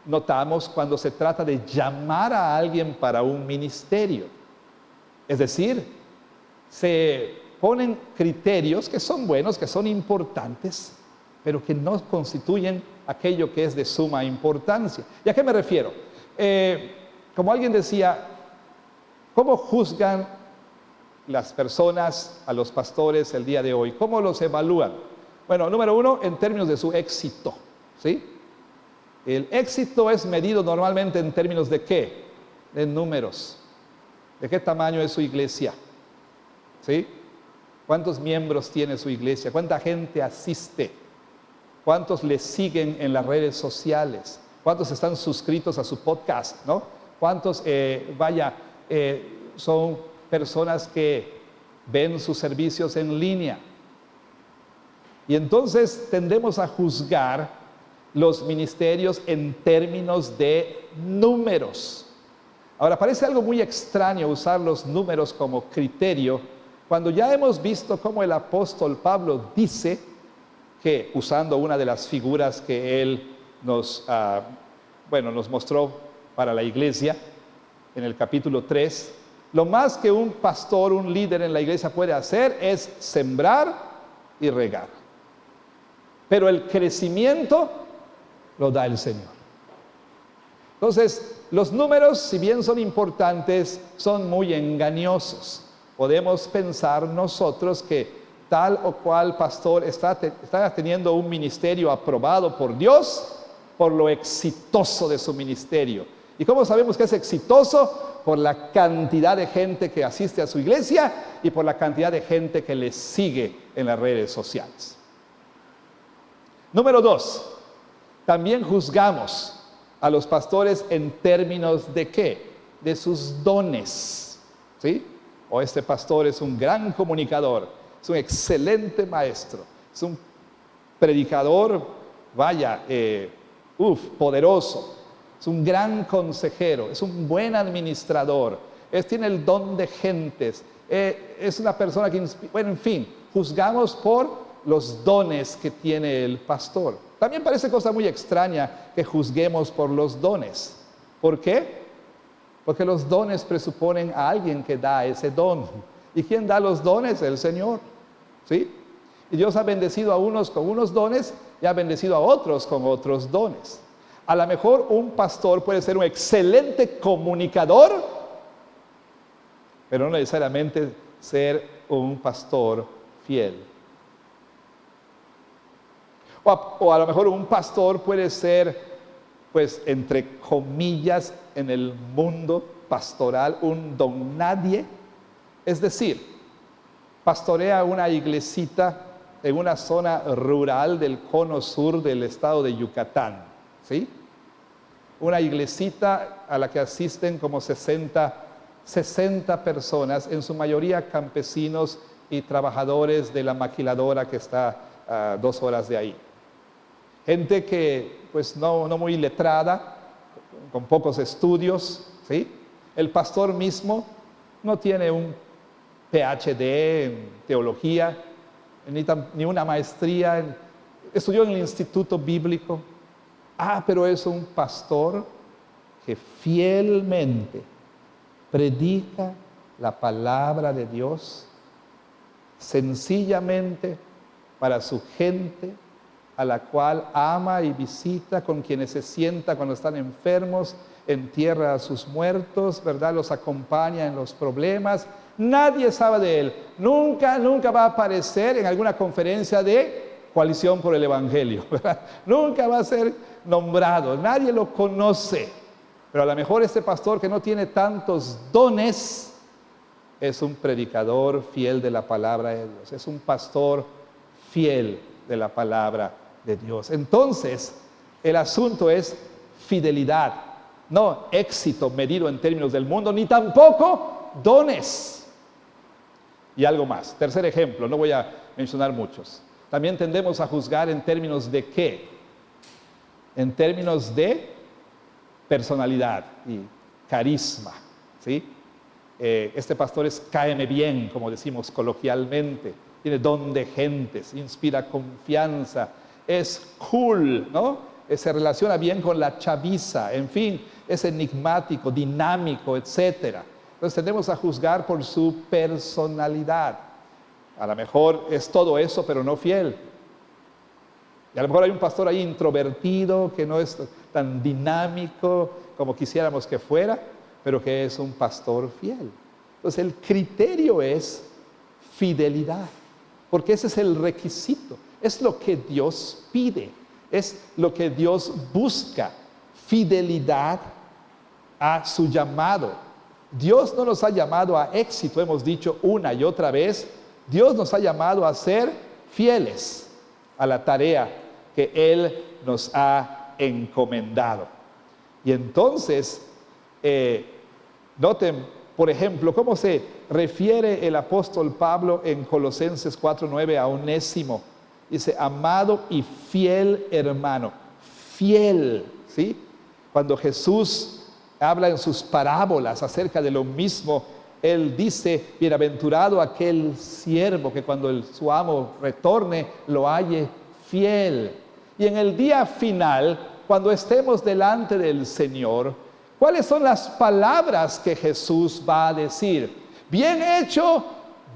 notamos cuando se trata de llamar a alguien para un ministerio. Es decir, se ponen criterios que son buenos, que son importantes, pero que no constituyen aquello que es de suma importancia. ¿Y a qué me refiero? Como alguien decía, ¿cómo juzgan las personas a los pastores el día de hoy? ¿Cómo los evalúan? Bueno, número uno, en términos de su éxito, ¿sí? El éxito es medido normalmente en términos de ¿qué? De números. ¿De qué tamaño es su iglesia? ¿Sí? ¿Cuántos miembros tiene su iglesia? ¿Cuánta gente asiste? ¿Cuántos le siguen en las redes sociales? ¿Cuántos están suscritos a su podcast, ¿no? ¿Cuántos, son personas que ven sus servicios en línea? Y entonces tendemos a juzgar los ministerios en términos de números. Ahora, parece algo muy extraño usar los números como criterio, cuando ya hemos visto cómo el apóstol Pablo dice que, usando una de las figuras que él nos mostró para la iglesia, en el capítulo 3, lo más que un pastor, un líder en la iglesia puede hacer es sembrar y regar. Pero el crecimiento lo da el Señor. Entonces, los números, si bien son importantes, son muy engañosos. Podemos pensar nosotros que tal o cual pastor está teniendo un ministerio aprobado por Dios por lo exitoso de su ministerio. ¿Y cómo sabemos que es exitoso? Por la cantidad de gente que asiste a su iglesia y por la cantidad de gente que le sigue en las redes sociales. Número 2, también juzgamos a los pastores en términos de ¿qué? De sus dones, ¿sí? O este pastor es un gran comunicador, es un excelente maestro, es un predicador, poderoso, es un gran consejero, es un buen administrador, tiene el don de gentes, es una persona que inspira. Bueno, en fin, juzgamos por los dones que tiene el pastor. También parece cosa muy extraña que juzguemos por los dones. ¿Por qué? Porque los dones presuponen a alguien que da ese don. ¿Y quién da los dones? El Señor, ¿sí? Y Dios ha bendecido a unos con unos dones y ha bendecido a otros con otros dones. A lo mejor un pastor puede ser un excelente comunicador, pero no necesariamente ser un pastor fiel. O a lo mejor un pastor puede ser, pues, entre comillas, en el mundo pastoral, un don nadie. Es decir, pastorea una iglesita en una zona rural del cono sur del estado de Yucatán, ¿sí? Una iglesita a la que asisten como 60 personas, en su mayoría campesinos y trabajadores de la maquiladora que está a 2 horas de ahí. Gente que, pues, no muy letrada, con pocos estudios, ¿sí? El pastor mismo no tiene un PhD en teología, ni una maestría, estudió en el instituto bíblico. Pero es un pastor que fielmente predica la palabra de Dios, sencillamente para su gente, a la cual ama y visita, con quienes se sienta cuando están enfermos, entierra a sus muertos, ¿verdad? Los acompaña en los problemas. Nadie sabe de él. Nunca va a aparecer en alguna conferencia de Coalición por el Evangelio, ¿verdad? Nunca va a ser nombrado. Nadie lo conoce. Pero a lo mejor este pastor que no tiene tantos dones es un predicador fiel de la palabra de Dios. Es un pastor fiel de la palabra de Dios. Entonces, el asunto es fidelidad, no éxito medido en términos del mundo, ni tampoco dones. Y algo más. Tercer ejemplo, no voy a mencionar muchos. También tendemos a juzgar en términos de ¿qué? En términos de personalidad y carisma, ¿sí? Este pastor cáeme bien, como decimos coloquialmente, tiene don de gentes, inspira confianza, es cool, ¿no? Se relaciona bien con la chaviza, en fin, es enigmático, dinámico, etc. Entonces tendemos a juzgar por su personalidad. A lo mejor es todo eso, pero no fiel. Y a lo mejor hay un pastor ahí introvertido, que no es tan dinámico como quisiéramos que fuera, pero que es un pastor fiel. Entonces el criterio es fidelidad, porque ese es el requisito, es lo que Dios pide, es lo que Dios busca, fidelidad a su llamado. Dios no nos ha llamado a éxito, hemos dicho una y otra vez. Dios nos ha llamado a ser fieles a la tarea que Él nos ha encomendado. Y entonces, noten, por ejemplo, cómo se refiere el apóstol Pablo en Colosenses 4:9 a Onésimo. Dice, amado y fiel hermano. Fiel, ¿sí? Cuando Jesús habla en sus parábolas acerca de lo mismo, Él dice, bienaventurado aquel siervo que cuando su amo retorne lo halle fiel. Y en el día final, cuando estemos delante del Señor, ¿cuáles son las palabras que Jesús va a decir? Bien hecho,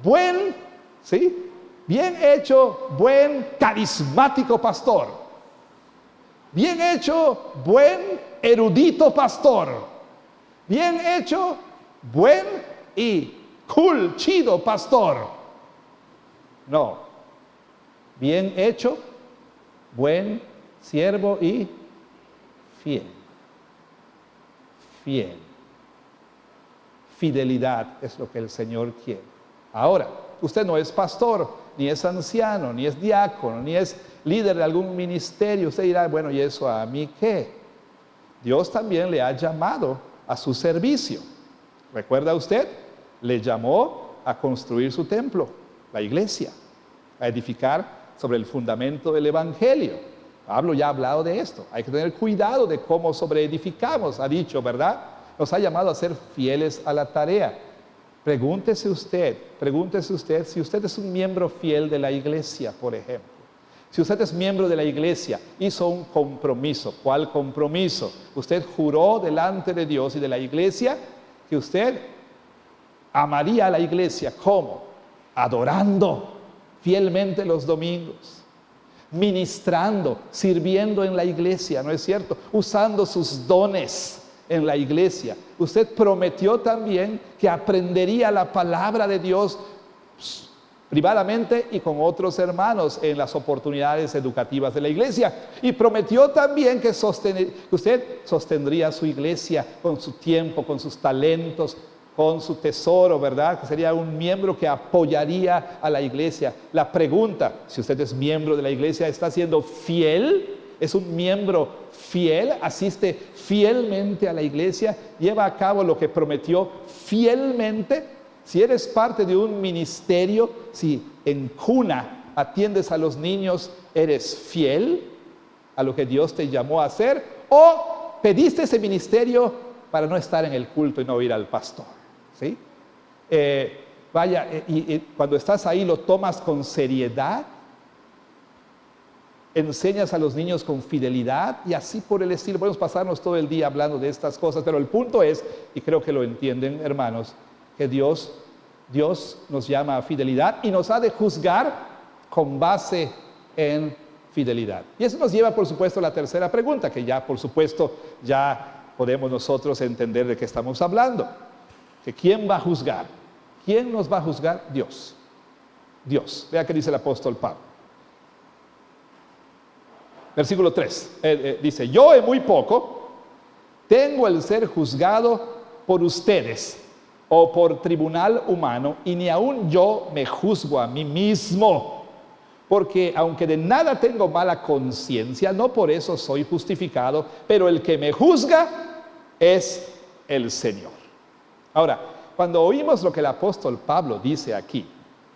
buen, ¿sí? Bien hecho, buen, carismático pastor. Bien hecho, buen, erudito pastor. Bien hecho, buen y cool, chido pastor. No. Bien hecho, buen, siervo y fiel. Fiel. Fidelidad es lo que el Señor quiere. Ahora, usted no es pastor, ni es anciano, ni es diácono, ni es líder de algún ministerio. Usted dirá, bueno, ¿y eso a mí qué? Dios también le ha llamado a su servicio. ¿Recuerda usted? Le llamó a construir su templo, la iglesia, a edificar sobre el fundamento del Evangelio. Pablo ya ha hablado de esto. Hay que tener cuidado de cómo sobreedificamos, ha dicho, ¿verdad? Nos ha llamado a ser fieles a la tarea. Pregúntese usted si usted es un miembro fiel de la iglesia, por ejemplo. Si usted es miembro de la iglesia, hizo un compromiso. ¿Cuál compromiso? Usted juró delante de Dios y de la iglesia que usted amaría a la iglesia. ¿Cómo? Adorando fielmente los domingos, ministrando, sirviendo en la iglesia, ¿no es cierto? Usando sus dones en la iglesia. Usted prometió también que aprendería la palabra de Dios privadamente y con otros hermanos en las oportunidades educativas de la iglesia. Y prometió también que usted sostendría su iglesia con su tiempo, con sus talentos, con su tesoro, ¿verdad? Que sería un miembro que apoyaría a la iglesia. La pregunta, si usted es miembro de la iglesia, ¿está siendo fiel? ¿Es un miembro fiel? ¿Asiste fielmente a la iglesia? ¿Lleva a cabo lo que prometió fielmente? Si eres parte de un ministerio, si en cuna atiendes a los niños, ¿eres fiel a lo que Dios te llamó a hacer? ¿O pediste ese ministerio para no estar en el culto y no ir al pastor? ¿Sí? Y cuando estás ahí, ¿lo tomas con seriedad? ¿Enseñas a los niños con fidelidad? Y así por el estilo. Podemos pasarnos todo el día hablando de estas cosas, pero el punto es, y creo que lo entienden, hermanos, que Dios nos llama a fidelidad y nos ha de juzgar con base en fidelidad. Y eso nos lleva, por supuesto, a la tercera pregunta, que ya, por supuesto, ya podemos nosotros entender de qué estamos hablando. Que ¿quién va a juzgar? ¿Quién nos va a juzgar? Dios. Dios. Vea qué dice el apóstol Pablo. Versículo 3. Dice, yo en muy poco tengo el ser juzgado por ustedes o por tribunal humano, y ni aun yo me juzgo a mí mismo, porque aunque de nada tengo mala conciencia, no por eso soy justificado, pero el que me juzga es el Señor. Ahora, cuando oímos lo que el apóstol Pablo dice aquí,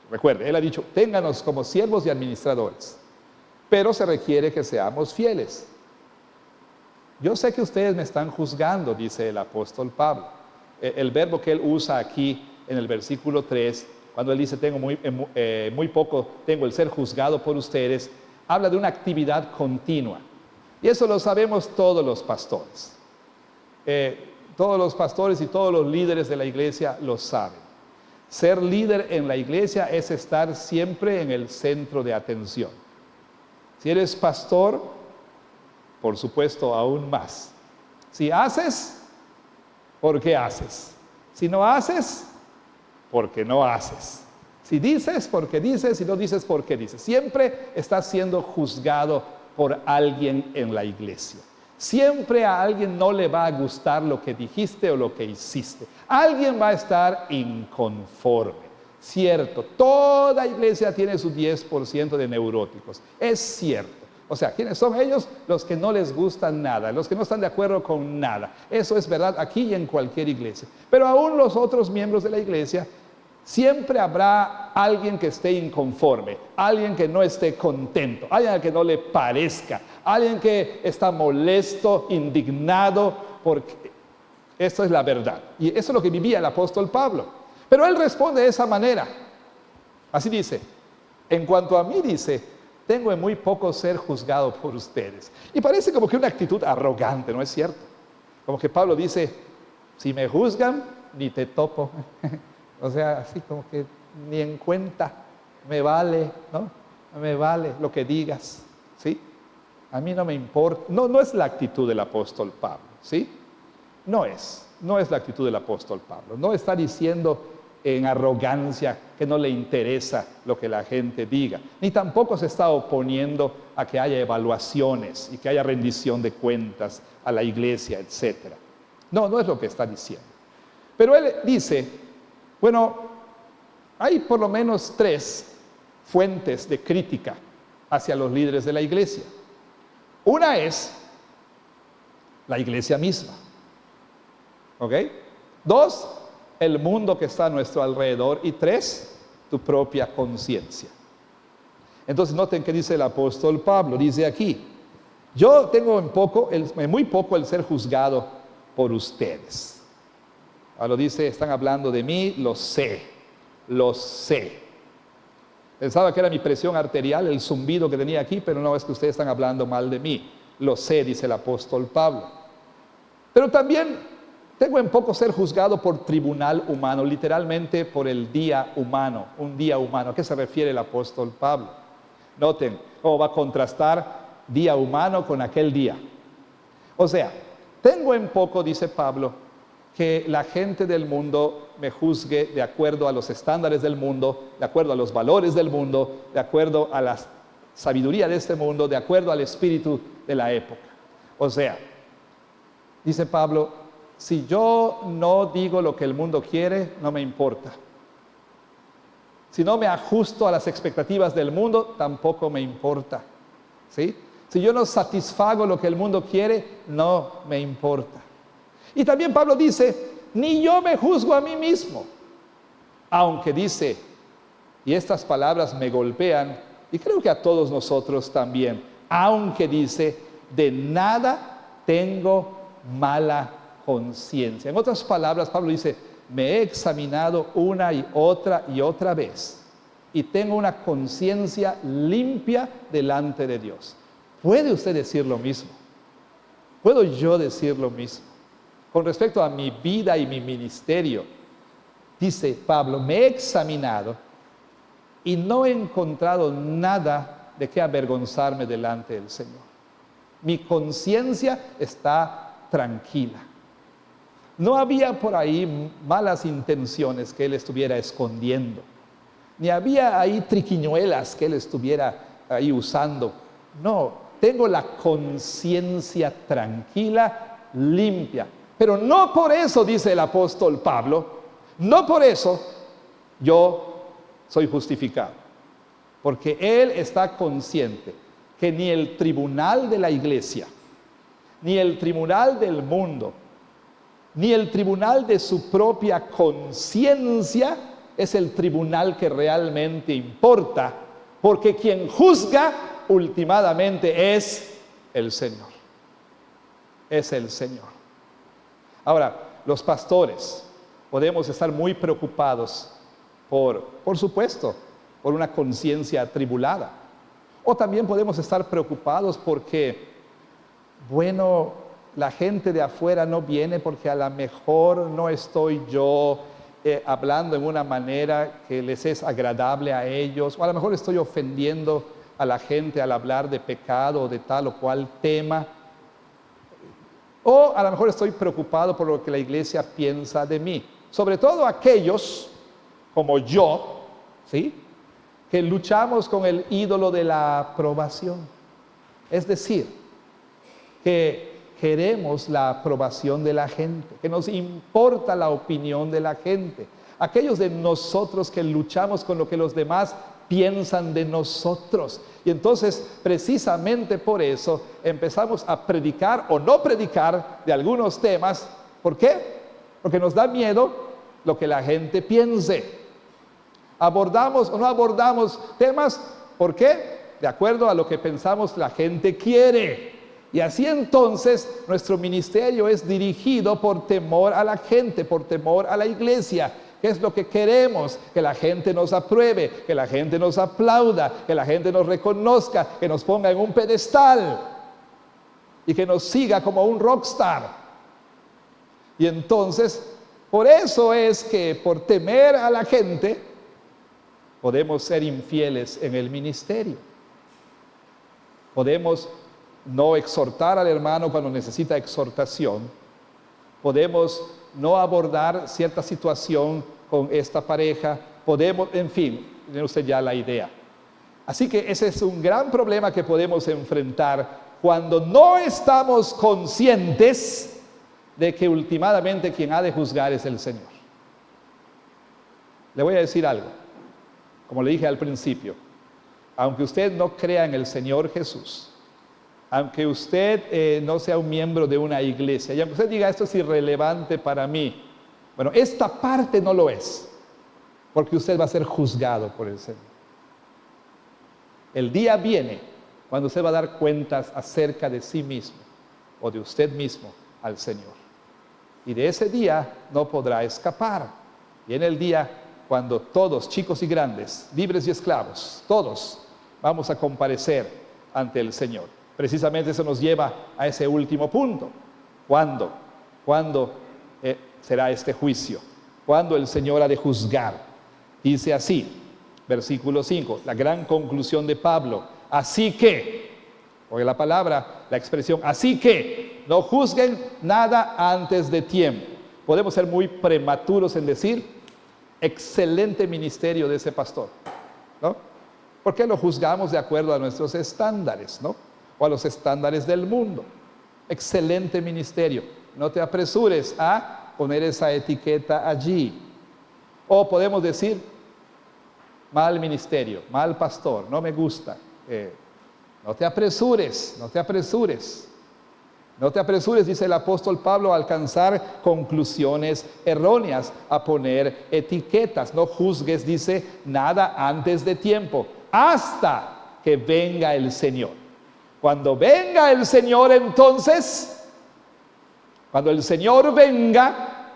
recuerde, él ha dicho, ténganos como siervos y administradores, pero se requiere que seamos fieles. Yo sé que ustedes me están juzgando, dice el apóstol Pablo. El verbo que él usa aquí en el versículo 3, cuando él dice, tengo muy poco, tengo el ser juzgado por ustedes, habla de una actividad continua. Y eso lo sabemos todos los pastores. Todos los pastores y todos los líderes de la iglesia lo saben. Ser líder en la iglesia es estar siempre en el centro de atención. Si eres pastor, por supuesto, aún más. Si haces, ¿por qué haces? Si no haces, ¿por qué no haces? Si dices, ¿por qué dices? Si no dices, ¿por qué dices? Siempre estás siendo juzgado por alguien en la iglesia. Siempre a alguien no le va a gustar lo que dijiste o lo que hiciste. Alguien va a estar inconforme. Cierto, toda iglesia tiene su 10% de neuróticos. Es cierto. O sea, ¿quiénes son ellos? Los que no les gusta nada, los que no están de acuerdo con nada. Eso es verdad aquí y en cualquier iglesia. Pero aún los otros miembros de la iglesia, siempre habrá alguien que esté inconforme, alguien que no esté contento, alguien que no le parezca, alguien que está molesto, indignado, porque esto es la verdad. Y eso es lo que vivía el apóstol Pablo. Pero él responde de esa manera. Así dice, en cuanto a mí dice, tengo en muy poco ser juzgado por ustedes. Y parece como que una actitud arrogante, ¿no es cierto? Como que Pablo dice, si me juzgan, ni te topo. O sea, así como que ni en cuenta, me vale, ¿no? Me vale lo que digas, ¿sí? A mí no me importa. No es la actitud del apóstol Pablo, ¿sí? No es la actitud del apóstol Pablo. No está diciendo en arrogancia que no le interesa lo que la gente diga, ni tampoco se está oponiendo a que haya evaluaciones y que haya rendición de cuentas a la iglesia, etc. No es lo que está diciendo. Pero él dice, bueno, hay por lo menos 3 fuentes de crítica hacia los líderes de la iglesia. Una es la iglesia misma, ¿ok? 2, el mundo que está a nuestro alrededor. Y 3, tu propia conciencia. Entonces noten que dice el apóstol Pablo, dice aquí, yo tengo en muy poco el ser juzgado por ustedes. Pablo dice, están hablando de mí, lo sé. Pensaba que era mi presión arterial, el zumbido que tenía aquí, pero no, es que ustedes están hablando mal de mí. Lo sé, dice el apóstol Pablo. Pero también tengo en poco ser juzgado por tribunal humano, literalmente por el día humano, un día humano. ¿A qué se refiere el apóstol Pablo? Noten cómo va a contrastar día humano con aquel día. O sea, tengo en poco, dice Pablo, que la gente del mundo me juzgue de acuerdo a los estándares del mundo, de acuerdo a los valores del mundo, de acuerdo a la sabiduría de este mundo, de acuerdo al espíritu de la época. O sea, dice Pablo, si yo no digo lo que el mundo quiere, no me importa. Si no me ajusto a las expectativas del mundo, tampoco me importa. ¿Sí? Si yo no satisfago lo que el mundo quiere, no me importa. Y también Pablo dice, ni yo me juzgo a mí mismo. Aunque dice, y estas palabras me golpean, y creo que a todos nosotros también, aunque dice, de nada tengo mala conciencia. En otras palabras, Pablo dice, me he examinado una y otra vez y tengo una conciencia limpia delante de Dios. ¿Puede usted decir lo mismo? ¿Puedo yo decir lo mismo? Con respecto a mi vida y mi ministerio, dice Pablo, me he examinado y no he encontrado nada de qué avergonzarme delante del Señor. Mi conciencia está tranquila. No había por ahí malas intenciones que él estuviera escondiendo, ni había ahí triquiñuelas que él estuviera ahí usando. No, tengo la conciencia tranquila, limpia. Pero no por eso, dice el apóstol Pablo, no por eso yo soy justificado. Porque él está consciente que ni el tribunal de la iglesia, ni el tribunal del mundo, ni el tribunal de su propia conciencia es el tribunal que realmente importa, porque quien juzga ultimadamente es el Señor. Es el Señor. Ahora, los pastores podemos estar muy preocupados por supuesto, por una conciencia atribulada. O también podemos estar preocupados porque, bueno, la gente de afuera no viene porque a lo mejor no estoy yo hablando en una manera que les es agradable a ellos, o a lo mejor estoy ofendiendo a la gente al hablar de pecado o de tal o cual tema, o a lo mejor estoy preocupado por lo que la iglesia piensa de mí, sobre todo aquellos como yo, ¿sí?, que luchamos con el ídolo de la aprobación, es decir, que queremos la aprobación de la gente, que nos importa la opinión de la gente. Aquellos de nosotros que luchamos con lo que los demás piensan de nosotros. Y entonces, precisamente por eso, empezamos a predicar o no predicar de algunos temas. ¿Por qué? Porque nos da miedo lo que la gente piense. Abordamos o no abordamos temas, ¿por qué? De acuerdo a lo que pensamos la gente quiere. Y así entonces nuestro ministerio es dirigido por temor a la gente, por temor a la iglesia. ¿Qué es lo que queremos? Que la gente nos apruebe, que la gente nos aplauda, que la gente nos reconozca, que nos ponga en un pedestal y que nos siga como un rockstar. Y entonces, por eso es que por temer a la gente, podemos ser infieles en el ministerio. Podemos no exhortar al hermano cuando necesita exhortación. Podemos no abordar cierta situación con esta pareja. Podemos, en fin, tiene usted ya la idea. Así que ese es un gran problema que podemos enfrentar cuando no estamos conscientes de que últimamente quien ha de juzgar es el Señor. Le voy a decir algo, como le dije al principio, aunque usted no crea en el Señor Jesús, aunque usted no sea un miembro de una iglesia, y aunque usted diga esto es irrelevante para mí, bueno, esta parte no lo es, porque usted va a ser juzgado por el Señor. El día viene cuando usted va a dar cuentas acerca de sí mismo o de usted mismo al Señor. Y de ese día no podrá escapar. Y en el día cuando todos, chicos y grandes, libres y esclavos, todos vamos a comparecer ante el Señor. Precisamente eso nos lleva a ese último punto. ¿Cuándo? ¿Cuándo será este juicio? ¿Cuándo el Señor ha de juzgar? Dice así, versículo 5, la gran conclusión de Pablo. Así que, oye la palabra, la expresión, así que no juzguen nada antes de tiempo. Podemos ser muy prematuros en decir, excelente ministerio de ese pastor, ¿no? ¿Por qué lo juzgamos de acuerdo a nuestros estándares, ¿no? O a los estándares del mundo. Excelente ministerio. No te apresures a poner esa etiqueta allí. O podemos decir, mal ministerio, mal pastor, no me gusta. No te apresures, no te apresures. No te apresures, dice el apóstol Pablo, a alcanzar conclusiones erróneas, a poner etiquetas. No juzgues, dice, nada antes de tiempo, hasta que venga el Señor. Cuando venga el Señor, entonces, cuando el Señor venga,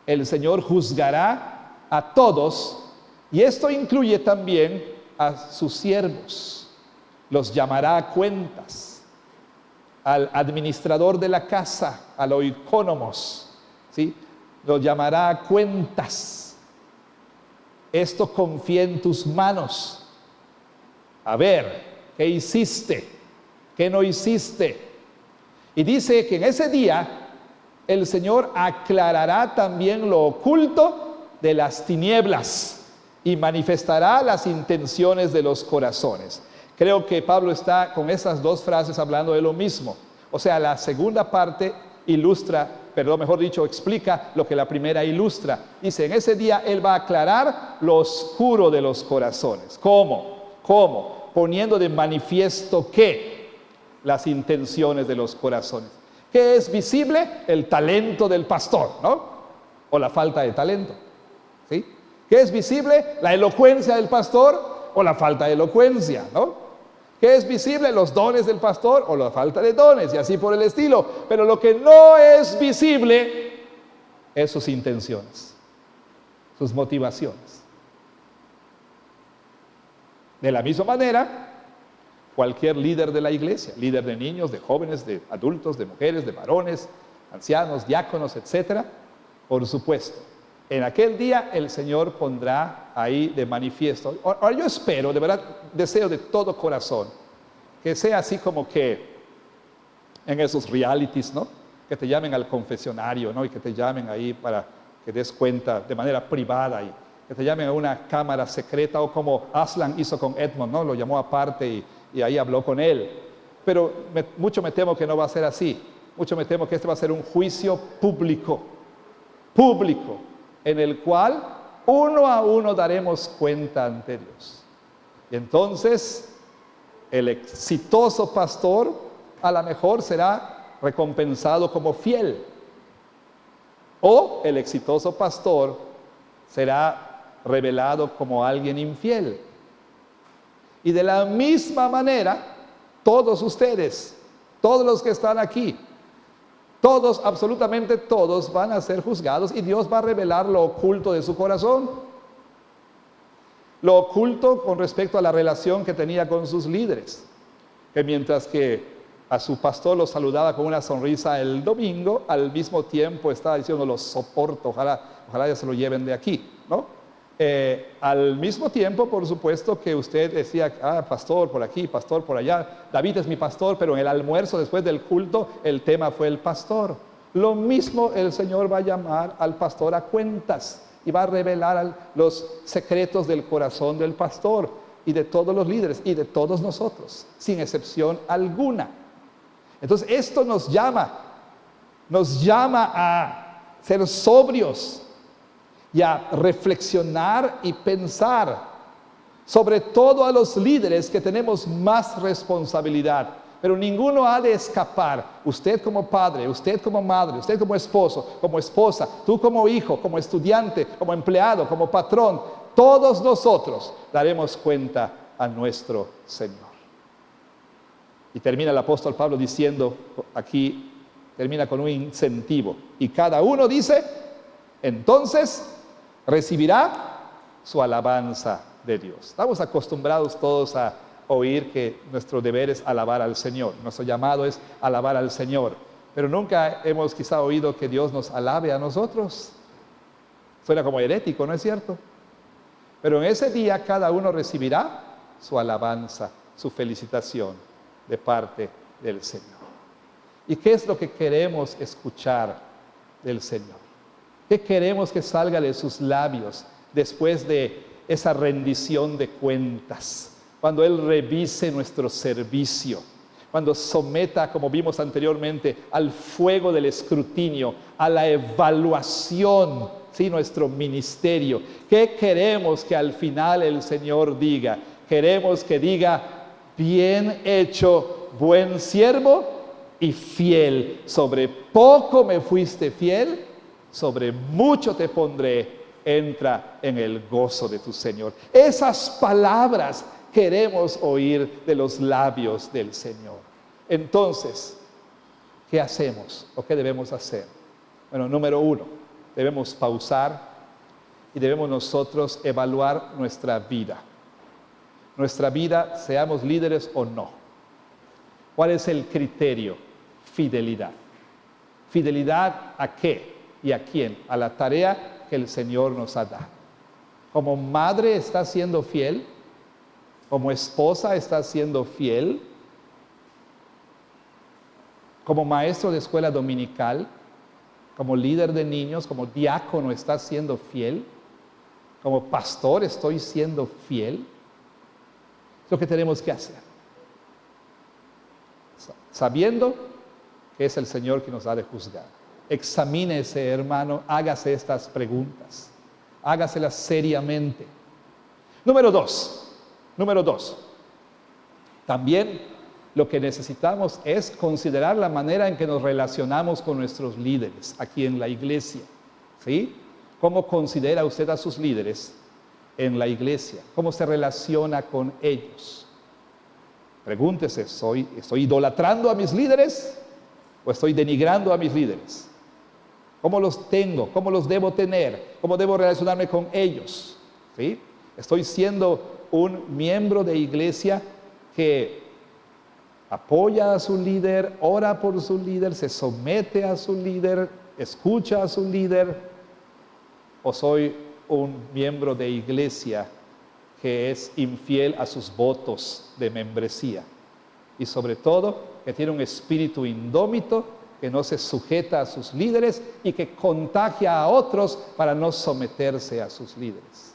el Señor juzgará a todos, y esto incluye también a sus siervos. Los llamará a cuentas. Al administrador de la casa, al oikónomos, ¿sí? Lo llamará a cuentas. Esto confía en tus manos. A ver, ¿qué hiciste? ¿Qué no hiciste? Y dice que en ese día el Señor aclarará también lo oculto de las tinieblas y manifestará las intenciones de los corazones. Creo que Pablo está con esas dos frases hablando de lo mismo. O sea, la segunda parte explica lo que la primera ilustra. Dice, en ese día Él va a aclarar lo oscuro de los corazones. ¿Cómo? ¿Cómo? Poniendo de manifiesto ¿qué? Las intenciones de los corazones. ¿Qué es visible? El talento del pastor, ¿no? O la falta de talento, ¿sí? ¿Qué es visible? La elocuencia del pastor o la falta de elocuencia, ¿no? ¿Qué es visible? Los dones del pastor o la falta de dones y así por el estilo. Pero lo que no es visible es sus intenciones, sus motivaciones. De la misma manera, cualquier líder de la iglesia, líder de niños, de jóvenes, de adultos, de mujeres, de varones, ancianos, diáconos, etcétera, por supuesto, en aquel día el Señor pondrá ahí de manifiesto. Ahora yo espero, de verdad, deseo de todo corazón, que sea así como que en esos realities, ¿no? Que te llamen al confesionario, ¿no? Y que te llamen ahí para que des cuenta de manera privada y que te llamen a una cámara secreta, o como Aslan hizo con Edmond, ¿no? Lo llamó aparte y ahí habló con él. Pero mucho me temo que no va a ser así. Mucho me temo que este va a ser un juicio público, en el cual uno a uno daremos cuenta ante Dios. Y entonces el exitoso pastor a lo mejor será recompensado como fiel. O el exitoso pastor será revelado como alguien infiel. Y de la misma manera, todos ustedes, todos los que están aquí, todos, absolutamente todos van a ser juzgados y Dios va a revelar lo oculto de su corazón. Lo oculto con respecto a la relación que tenía con sus líderes. Que mientras que a su pastor lo saludaba con una sonrisa el domingo, al mismo tiempo estaba diciendo, lo soporto, ojalá ya se lo lleven de aquí, ¿no? Al mismo tiempo, por supuesto, que usted decía, pastor por aquí, pastor por allá, David es mi pastor, pero en el almuerzo después del culto, el tema fue el pastor. Lo mismo el Señor va a llamar al pastor a cuentas y va a revelar los secretos del corazón del pastor y de todos los líderes y de todos nosotros, sin excepción alguna. Entonces esto nos llama a ser sobrios y a reflexionar y pensar, sobre todo a los líderes que tenemos más responsabilidad, pero ninguno ha de escapar. Usted como padre, usted como madre, usted como esposo, como esposa, tú como hijo, como estudiante, como empleado, como patrón, todos nosotros daremos cuenta a nuestro Señor. Y termina el apóstol Pablo diciendo, aquí termina con un incentivo, y cada uno dice, entonces recibirá su alabanza de Dios. Estamos acostumbrados todos a oír que nuestro deber es alabar al Señor, nuestro llamado es alabar al Señor, pero nunca hemos quizá oído que Dios nos alabe a nosotros. Suena como herético, ¿no es cierto? Pero en ese día cada uno recibirá su alabanza, su felicitación de parte del Señor. ¿Y qué es lo que queremos escuchar del Señor? ¿Qué queremos que salga de sus labios después de esa rendición de cuentas? Cuando Él revise nuestro servicio, cuando someta, como vimos anteriormente, al fuego del escrutinio, a la evaluación, ¿sí?, nuestro ministerio. ¿Qué queremos que al final el Señor diga? Queremos que diga, bien hecho, buen siervo y fiel. Sobre poco me fuiste fiel, sobre mucho te pondré, entra en el gozo de tu Señor. Esas palabras queremos oír de los labios del Señor. Entonces, ¿qué hacemos o qué debemos hacer? Bueno, número uno, debemos pausar y debemos nosotros evaluar nuestra vida. Nuestra vida, seamos líderes o no. ¿Cuál es el criterio? Fidelidad. ¿Fidelidad a qué? ¿Y a quién? A la tarea que el Señor nos ha dado. Como madre está siendo fiel, como esposa está siendo fiel, como maestro de escuela dominical, como líder de niños, como diácono está siendo fiel, como pastor estoy siendo fiel. Es lo que tenemos que hacer, sabiendo que es el Señor que nos ha de juzgar. Examínese, hermano, hágase estas preguntas, hágaselas seriamente. Número dos, también lo que necesitamos es considerar la manera en que nos relacionamos con nuestros líderes aquí en la iglesia, ¿sí? ¿Cómo considera usted a sus líderes en la iglesia? ¿Cómo se relaciona con ellos? Pregúntese, ¿estoy idolatrando a mis líderes o estoy denigrando a mis líderes? ¿Cómo los tengo? ¿Cómo los debo tener? ¿Cómo debo relacionarme con ellos? ¿Sí? ¿Estoy siendo un miembro de iglesia que apoya a su líder, ora por su líder, se somete a su líder, escucha a su líder? ¿O soy un miembro de iglesia que es infiel a sus votos de membresía? Y sobre todo, que tiene un espíritu indómito, que no se sujeta a sus líderes y que contagia a otros para no someterse a sus líderes.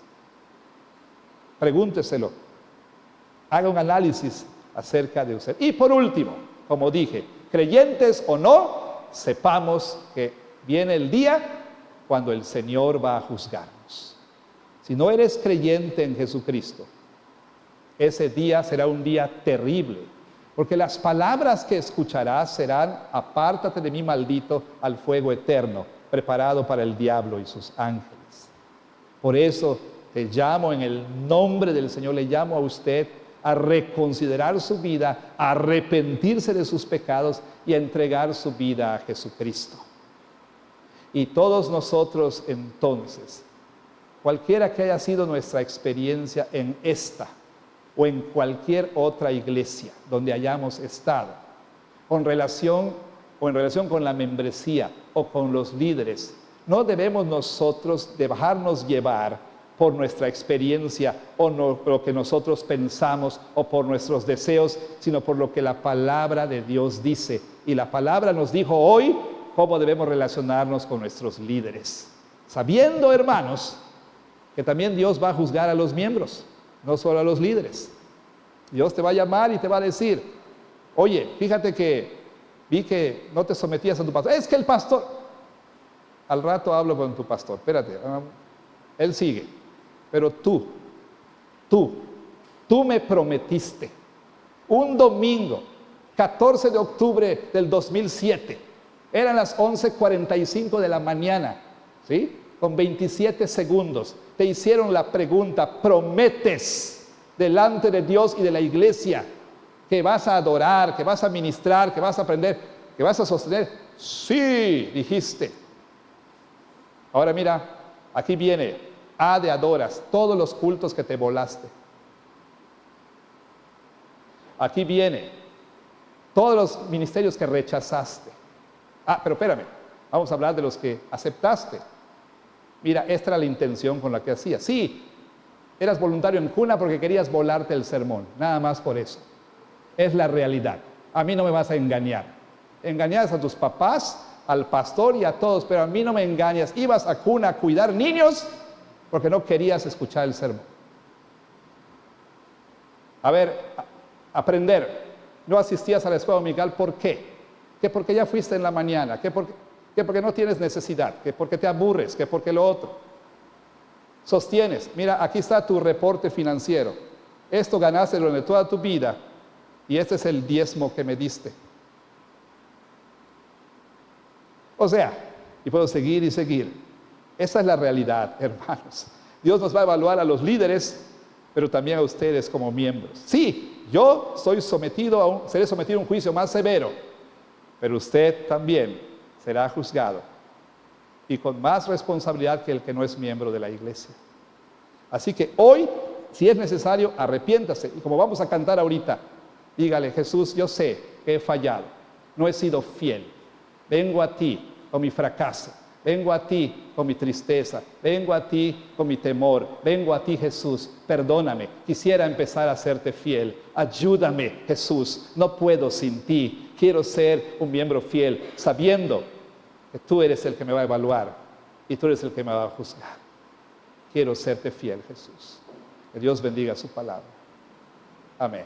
Pregúnteselo, haga un análisis acerca de usted. Y por último, como dije, creyentes o no, sepamos que viene el día cuando el Señor va a juzgarnos. Si no eres creyente en Jesucristo, Ese día será un día terrible, porque las palabras que escucharás serán: apártate de mí, maldito, al fuego eterno, preparado para el diablo y sus ángeles. Por eso te llamo en el nombre del Señor, le llamo a usted a reconsiderar su vida, a arrepentirse de sus pecados y a entregar su vida a Jesucristo. Y todos nosotros entonces, cualquiera que haya sido nuestra experiencia en esta o en cualquier otra iglesia donde hayamos estado, en relación con la membresía o con los líderes, no debemos nosotros dejarnos llevar por nuestra experiencia o lo que nosotros pensamos o por nuestros deseos, sino por lo que la palabra de Dios dice. Y la palabra nos dijo hoy cómo debemos relacionarnos con nuestros líderes, sabiendo, hermanos, que también Dios va a juzgar a los miembros, no solo a los líderes. Dios te va a llamar y te va a decir: oye, fíjate que vi que no te sometías a tu pastor. Es que el pastor... Al rato hablo con tu pastor, espérate, él sigue. Pero tú me prometiste un domingo, 14 de octubre del 2007, eran las 11:45 de la mañana, ¿sí? Con 27 segundos, te hicieron la pregunta: ¿prometes delante de Dios y de la iglesia que vas a adorar, que vas a ministrar, que vas a aprender, que vas a sostener? Sí, dijiste. Ahora mira, aquí viene A de adoras, todos los cultos que te volaste. Aquí viene todos los ministerios que rechazaste. Pero espérame, vamos a hablar de los que aceptaste. Mira, esta era la intención con la que hacías. Sí, eras voluntario en cuna porque querías volarte el sermón, nada más por eso. Es la realidad. A mí no me vas a engañar. Engañas a tus papás, al pastor y a todos, pero a mí no me engañas. Ibas a cuna a cuidar niños porque no querías escuchar el sermón. A ver, aprender. No asistías a la escuela dominical, ¿por qué? Que porque ya fuiste en la mañana, que porque no tienes necesidad, que porque te aburres, que porque lo otro. Sostienes, mira, aquí está tu reporte financiero. Esto ganaste durante toda tu vida y este es el diezmo que me diste. O sea, y puedo seguir y seguir. Esa es la realidad, hermanos. Dios nos va a evaluar a los líderes, pero también a ustedes como miembros. Sí, yo seré sometido a un juicio más severo, pero usted también será juzgado y con más responsabilidad que el que no es miembro de la iglesia. Así que hoy, si es necesario, arrepiéntase. Y como vamos a cantar ahorita, dígale: Jesús, yo sé que he fallado, no he sido fiel. Vengo a ti con mi fracaso, vengo a ti con mi tristeza, vengo a ti con mi temor, vengo a ti, Jesús, perdóname, quisiera empezar a serte fiel, ayúdame, Jesús, no puedo sin ti, quiero ser un miembro fiel, sabiendo que tú eres el que me va a evaluar y tú eres el que me va a juzgar. Quiero serte fiel, Jesús. Que Dios bendiga su palabra. Amén.